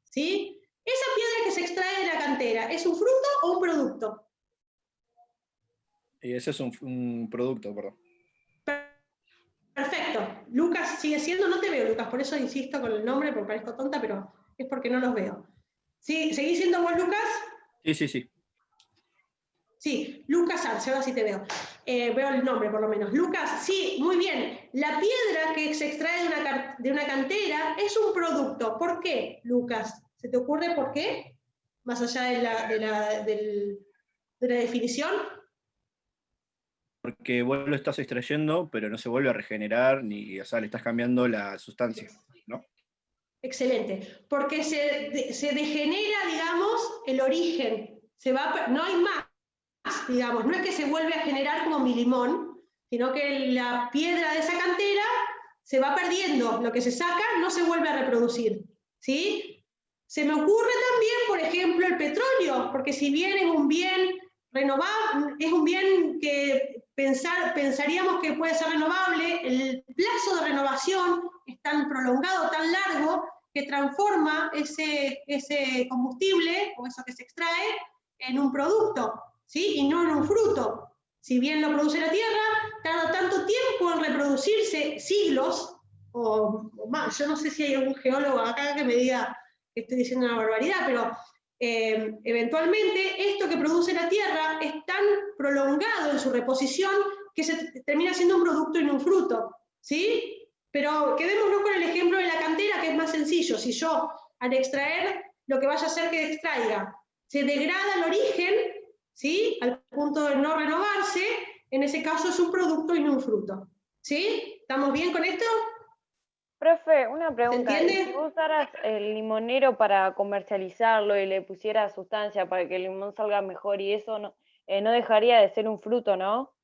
¿sí? Esa piedra que se extrae de la cantera, ¿es un fruto o un producto? Y ese es un producto, perdón. Perfecto. Lucas sigue siendo, no te veo, Lucas, por eso insisto con el nombre, porque parezco tonta, pero es porque no los veo. ¿Sí? ¿Seguís siendo vos, Lucas? Sí. Sí, Lucas Arce, ahora sí te veo. Veo el nombre, por lo menos. Lucas, sí, muy bien. La piedra que se extrae de una cantera es un producto. ¿Por qué, Lucas? ¿Se te ocurre por qué? Más allá de la definición. Porque vos lo estás extrayendo, pero no se vuelve a regenerar, o sea, le estás cambiando la sustancia, ¿no? Excelente. Porque se degenera, digamos, el origen. No hay más, digamos. No es que se vuelve a generar como mi limón, sino que la piedra de esa cantera se va perdiendo. Lo que se saca no se vuelve a reproducir. ¿Sí? Se me ocurre también, por ejemplo, el petróleo, porque si bien es un bien renovable, es un bien que pensaríamos que puede ser renovable, el plazo de renovación es tan prolongado, tan largo, que transforma ese combustible, o eso que se extrae, en un producto, ¿sí? Y no en un fruto. Si bien lo produce la tierra, tarda tanto tiempo en reproducirse, siglos, o más. Yo no sé si hay algún geólogo acá que me diga que estoy diciendo una barbaridad, pero eventualmente esto que produce la tierra es tan prolongado en su reposición que se termina siendo un producto y no un fruto, ¿sí? Pero quedémonos con el ejemplo de la cantera, que es más sencillo. Si yo, al extraer, lo que vaya a hacer que extraiga, se degrada el origen, ¿sí? Al punto de no renovarse, en ese caso es un producto y no un fruto, ¿sí? ¿Estamos bien con esto? Profe, una pregunta. ¿Se entiende? ¿Y si vos usaras el limonero para comercializarlo y le pusieras sustancia para que el limón salga mejor y eso no dejaría de ser un fruto, ¿no?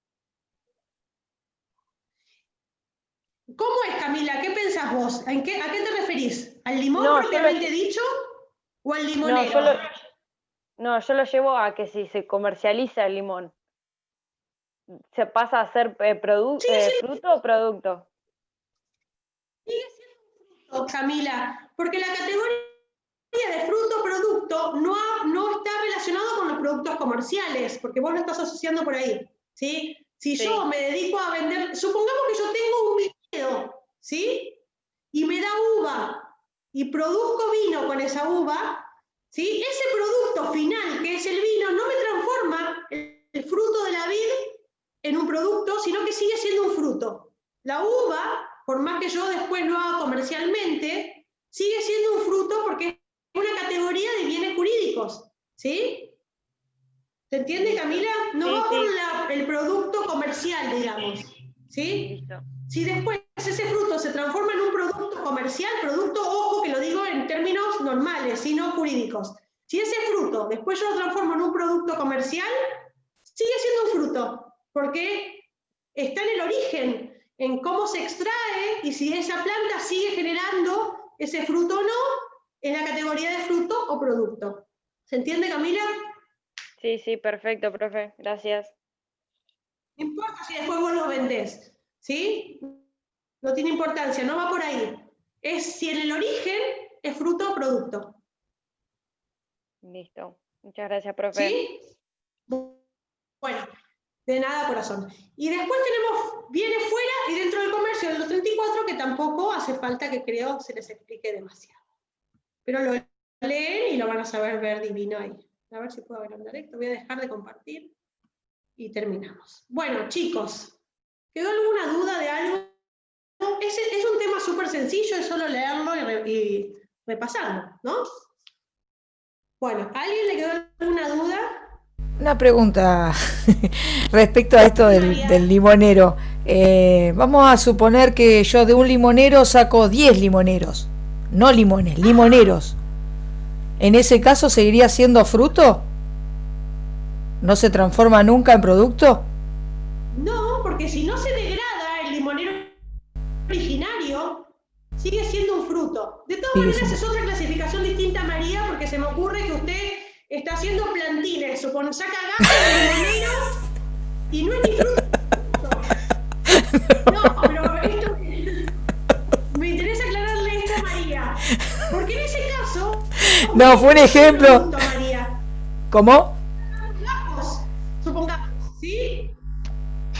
¿Cómo es, Camila? ¿Qué pensás vos? ¿A qué te referís? ¿Al limón No, propiamente dicho o al limonero? Yo lo llevo a que si se comercializa el limón, ¿se pasa a ser fruto o producto? Sigue siendo un fruto, Camila, porque la categoría de fruto-producto no está relacionado con los productos comerciales, porque vos lo estás asociando por ahí, ¿sí? Si yo me dedico a vender, supongamos que yo tengo un viñedo, ¿sí? Y me da uva, y produzco vino con esa uva, ¿sí? Ese producto final, que es el vino, no me transforma el fruto de la vid en un producto, sino que sigue siendo un fruto. La uva, por más que yo después lo haga comercialmente, sigue siendo un fruto porque es una categoría de bienes jurídicos, ¿sí? ¿Se entiende, Camila? No va por el producto comercial, digamos, ¿sí? Listo. Si después ese fruto se transforma en un producto comercial, producto, ojo, que lo digo en términos normales, y no jurídicos. Si ese fruto después yo lo transformo en un producto comercial, sigue siendo un fruto, porque está en el origen, en cómo se extrae, y si esa planta sigue generando ese fruto o no, en la categoría de fruto o producto. ¿Se entiende, Camila? Sí, sí, perfecto, profe. Gracias. No importa si después vos los vendés, ¿sí? No tiene importancia, no va por ahí. Es si en el origen es fruto o producto. Listo. Muchas gracias, profe. ¿Sí? Bueno, de nada, corazón. Y después tenemos bienes fuera y dentro del comercio de los 34, que tampoco hace falta que creo se les explique demasiado. Pero lo leen y lo van a saber ver divino ahí. A ver si puedo agrandar esto. Voy a dejar de compartir y terminamos. Bueno, chicos, ¿quedó alguna duda de algo? Es un tema súper sencillo, es solo leerlo y repasarlo, ¿no? Bueno, ¿a alguien le quedó alguna duda? Una pregunta respecto a esto del limonero. Vamos a suponer que yo de un limonero saco 10 limoneros, no limones, limoneros. ¿En ese caso seguiría siendo fruto? ¿No se transforma nunca en producto? No, porque si no se degrada el limonero originario, sigue siendo un fruto. De todas maneras es otra clasificación distinta, María, porque se me ocurre que usted está haciendo plantines, supone, saca gajas de limonero y no es ni fruto. No, pero esto me interesa aclararle esto a María, porque en ese caso No, fue un ejemplo. María. ¿Cómo? Supongamos, ¿sí?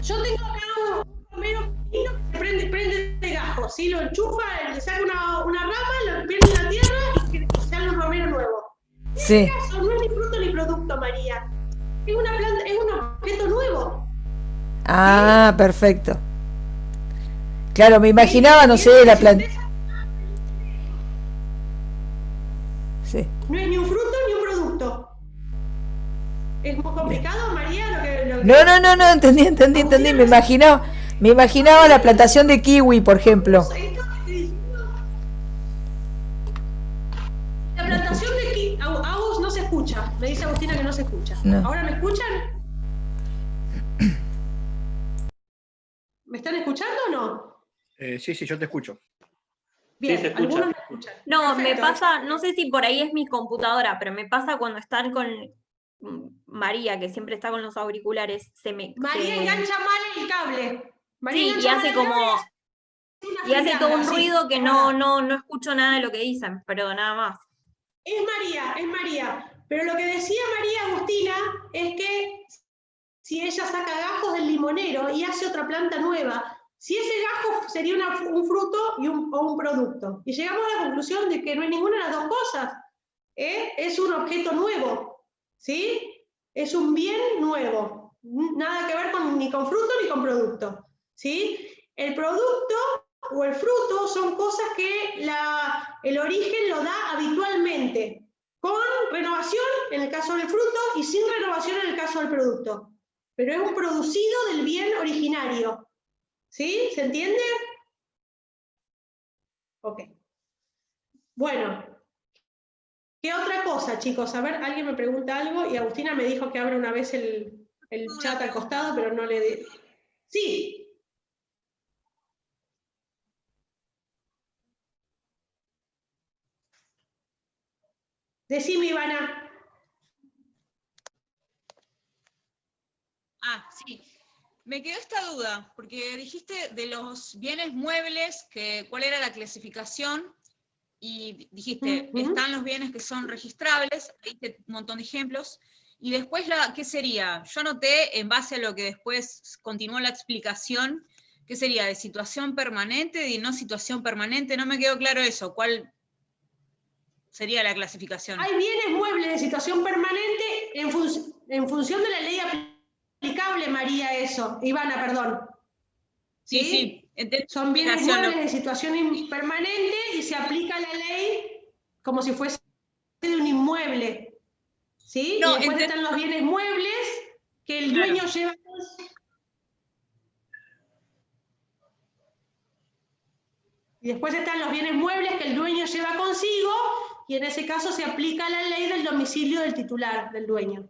Yo tengo acá un romero que se prende de gajo, ¿sí? Lo enchufa, le saca una rama, lo pierde en la tierra y sale un romero nuevo. Sí. En este caso no es ni fruto ni producto, María. Es una planta, es un objeto nuevo. Ah, perfecto. Claro, me imaginaba, no sé, la planta. Sí. No es ni un fruto ni un producto. ¿Es muy complicado, María? No, entendí. Me imaginaba la plantación de kiwi, por ejemplo. La plantación de kiwi, a vos no se escucha. Me dice Agustina que no se escucha. No. ¿Ahora me escuchan? ¿Me están escuchando o no? Sí, yo te escucho. Bien, Sí, se escucha. algunos me escuchan. No, me Perfecto. pasa, no sé si por ahí es mi computadora, pero me pasa cuando están con María, que siempre está con los auriculares, María engancha mal el cable. María Sí, y engancha mal hace el como... cable Y hace todo un sí, ruido que es no verdad. escucho nada de lo que dicen, pero nada más. Es María. Pero lo que decía María Agustina es que si ella saca gajos del limonero y hace otra planta nueva, si ese gajo sería un fruto o un producto. Y llegamos a la conclusión de que no es ninguna de las dos cosas. Es un objeto nuevo, ¿sí? Es un bien nuevo. Nada que ver ni con fruto ni con producto, ¿sí? El producto o el fruto son cosas que el origen lo da habitualmente, con renovación en el caso del fruto y sin renovación en el caso del producto. Pero es un producido del bien originario. ¿Sí? ¿Se entiende? Ok. Bueno. ¿Qué otra cosa, chicos? A ver, alguien me pregunta algo y Agustina me dijo que abre una vez el chat al costado, pero no le di. Sí. Decime, Ivana. Sí. Me quedó esta duda, porque dijiste de los bienes muebles, cuál era la clasificación, y dijiste, están los bienes que son registrables, ahí un montón de ejemplos, y después, ¿qué sería? Yo anoté, en base a lo que después continuó la explicación, ¿qué sería? ¿De situación permanente, de no situación permanente? No me quedó claro eso, ¿cuál sería la clasificación? Hay bienes muebles de situación permanente en función de la ley aplicable, María, eso. Ivana, perdón. ¿Sí? Son bienes muebles de situación permanente y se aplica la ley como si fuese de un inmueble. ¿Sí? No, y después están los bienes muebles que el dueño lleva. Y después están los bienes muebles que el dueño lleva consigo, y en ese caso se aplica la ley del domicilio del titular, del dueño.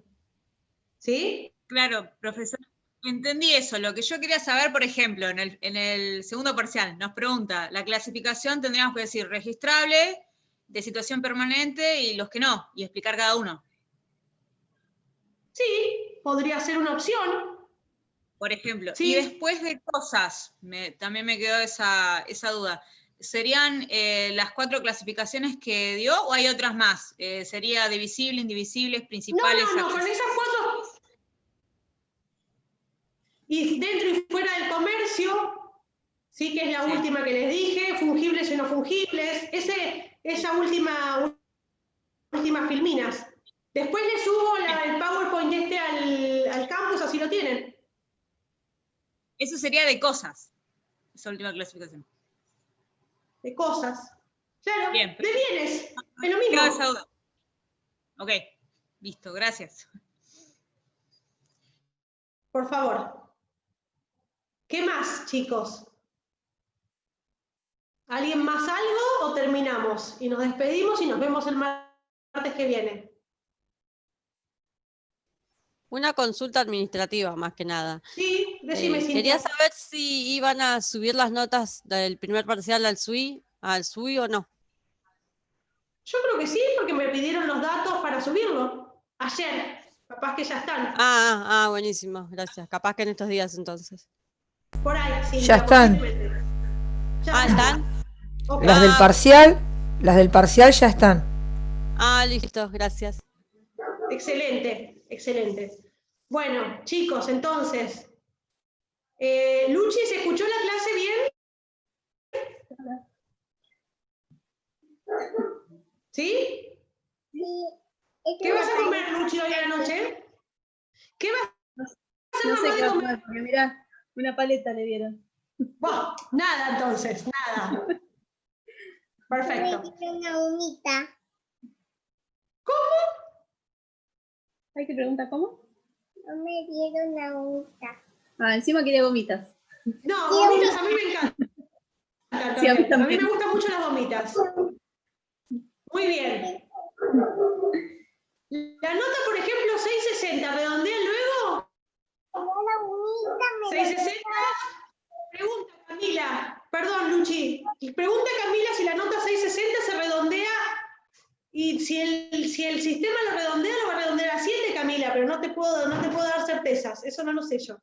¿Sí? Claro, profesor. Entendí eso. Lo que yo quería saber, por ejemplo, en el segundo parcial, nos pregunta, la clasificación tendríamos que decir registrable, de situación permanente y los que no, y explicar cada uno. Sí, podría ser una opción. Por ejemplo, Sí. y después de cosas, también me quedó esa duda. ¿Serían las 4 clasificaciones que dio o hay otras más? ¿Sería divisible, indivisibles, principales? No, con esas 4. Y dentro y fuera del comercio, sí, que es la última que les dije, fungibles y no fungibles, esa última filminas. Después les subo el PowerPoint al campus, así lo tienen. Eso sería de cosas, esa última clasificación. De cosas. Claro, Bien, de bienes, es lo quedó esa mismo. duda. Ok, listo, gracias. Por favor. ¿Qué más, chicos? ¿Alguien más algo o terminamos? Y nos despedimos y nos vemos el martes que viene. Una consulta administrativa, más que nada. Sí, decime, Cintia. Quería saber si iban a subir las notas del primer parcial al SUI o no. Yo creo que sí, porque me pidieron los datos para subirlo. Ayer, capaz que ya están. Buenísimo, gracias. Capaz que en estos días entonces. Por ahí, sí. Ya están. ¿Están? Ok. Las del parcial ya están. Listo, gracias. Excelente, excelente. Bueno, chicos, entonces, Luchi, ¿se escuchó la clase bien? ¿Sí? Sí. ¿Qué vas a comer, Luchi, hoy a la noche? ¿Qué vas a hacer, No sé mamá, qué de va a comer? comer, porque mirá, una paleta le dieron. Bueno, nada entonces, nada. Perfecto. Me dieron una humita. ¿Cómo? ¿Hay que preguntar cómo? No me dieron una humita. Encima quería gomitas. No, gomitas a mí me encantan. Sí, a mí A mí también. me gustan mucho las gomitas. Muy bien. La nota, por ejemplo, 660, ¿redondean luego? La humita me 660. Pregunta Camila, perdón Luchi, pregunta Camila si la nota 660 se redondea y si el sistema lo redondea, lo va a redondear a 7, Camila, pero no te puedo dar certezas, eso no lo sé yo.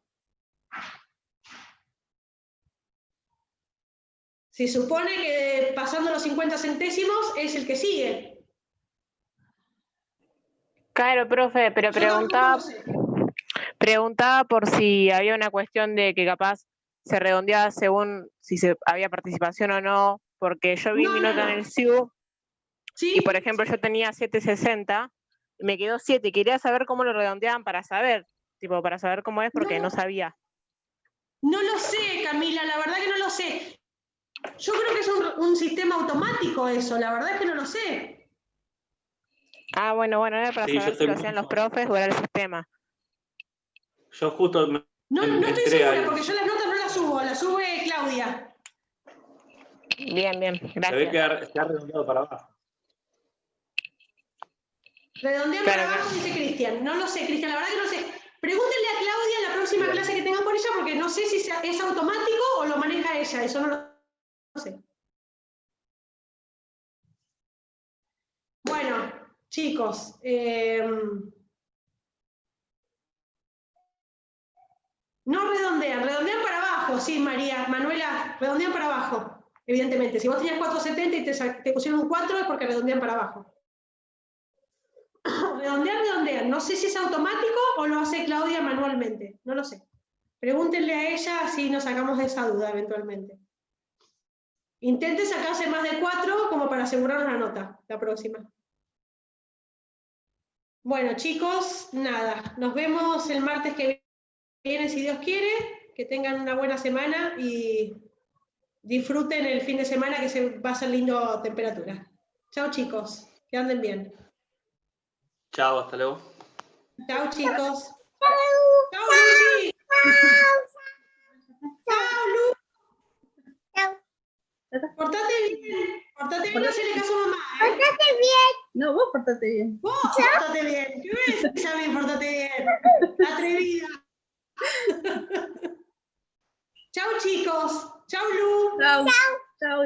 Se supone que pasando los 50 centésimos es el que sigue. Claro, profe, pero Yo tampoco lo sé. preguntaba por si había una cuestión de que capaz se redondeaba según si había participación o no, porque yo vi mi nota en el SIU y, por ejemplo, yo tenía 760, me quedó 7, quería saber cómo lo redondeaban para saber cómo es, porque no sabía. No lo sé, Camila, la verdad que no lo sé. Yo creo que es un sistema automático eso, la verdad es que no lo sé. Bueno, era para Sí, yo saber si lo hacían los profes o era el sistema. Yo justo No estoy entré segura, ahí. porque yo las notas no las subo, las sube Claudia. Bien, Se ve que se ha redondeado para abajo. Redondean para abajo, dice Cristian. No lo sé, Cristian, la verdad que no sé. Pregúntenle a Claudia en la próxima clase que tengan con ella, porque no sé si es automático o lo maneja ella, eso no lo sé. Bueno, chicos, no redondean para abajo, sí, Manuela, redondean para abajo, evidentemente. Si vos tenías 470 y te pusieron un 4 es porque redondean para abajo. Redondean. No sé si es automático o lo hace Claudia manualmente, no lo sé. Pregúntenle a ella si nos sacamos de esa duda eventualmente. Intenten sacarse más de 4 como para asegurarnos la nota la próxima. Bueno, chicos, nada, nos vemos el martes que viene, si Dios quiere, que tengan una buena semana y disfruten el fin de semana que va a ser lindo temperatura. Chao, chicos, que anden bien. Chao, hasta luego. Chao, chicos. Chao, Luchi. Chao, Lu. Portate bien, hacerle caso a mamá. Portate bien. No, vos portate bien. Vos portate bien. ¿Qué me decís a mí, portate bien? Atrevida. Chao, chicos. Chao, Lu. Chao. Chao.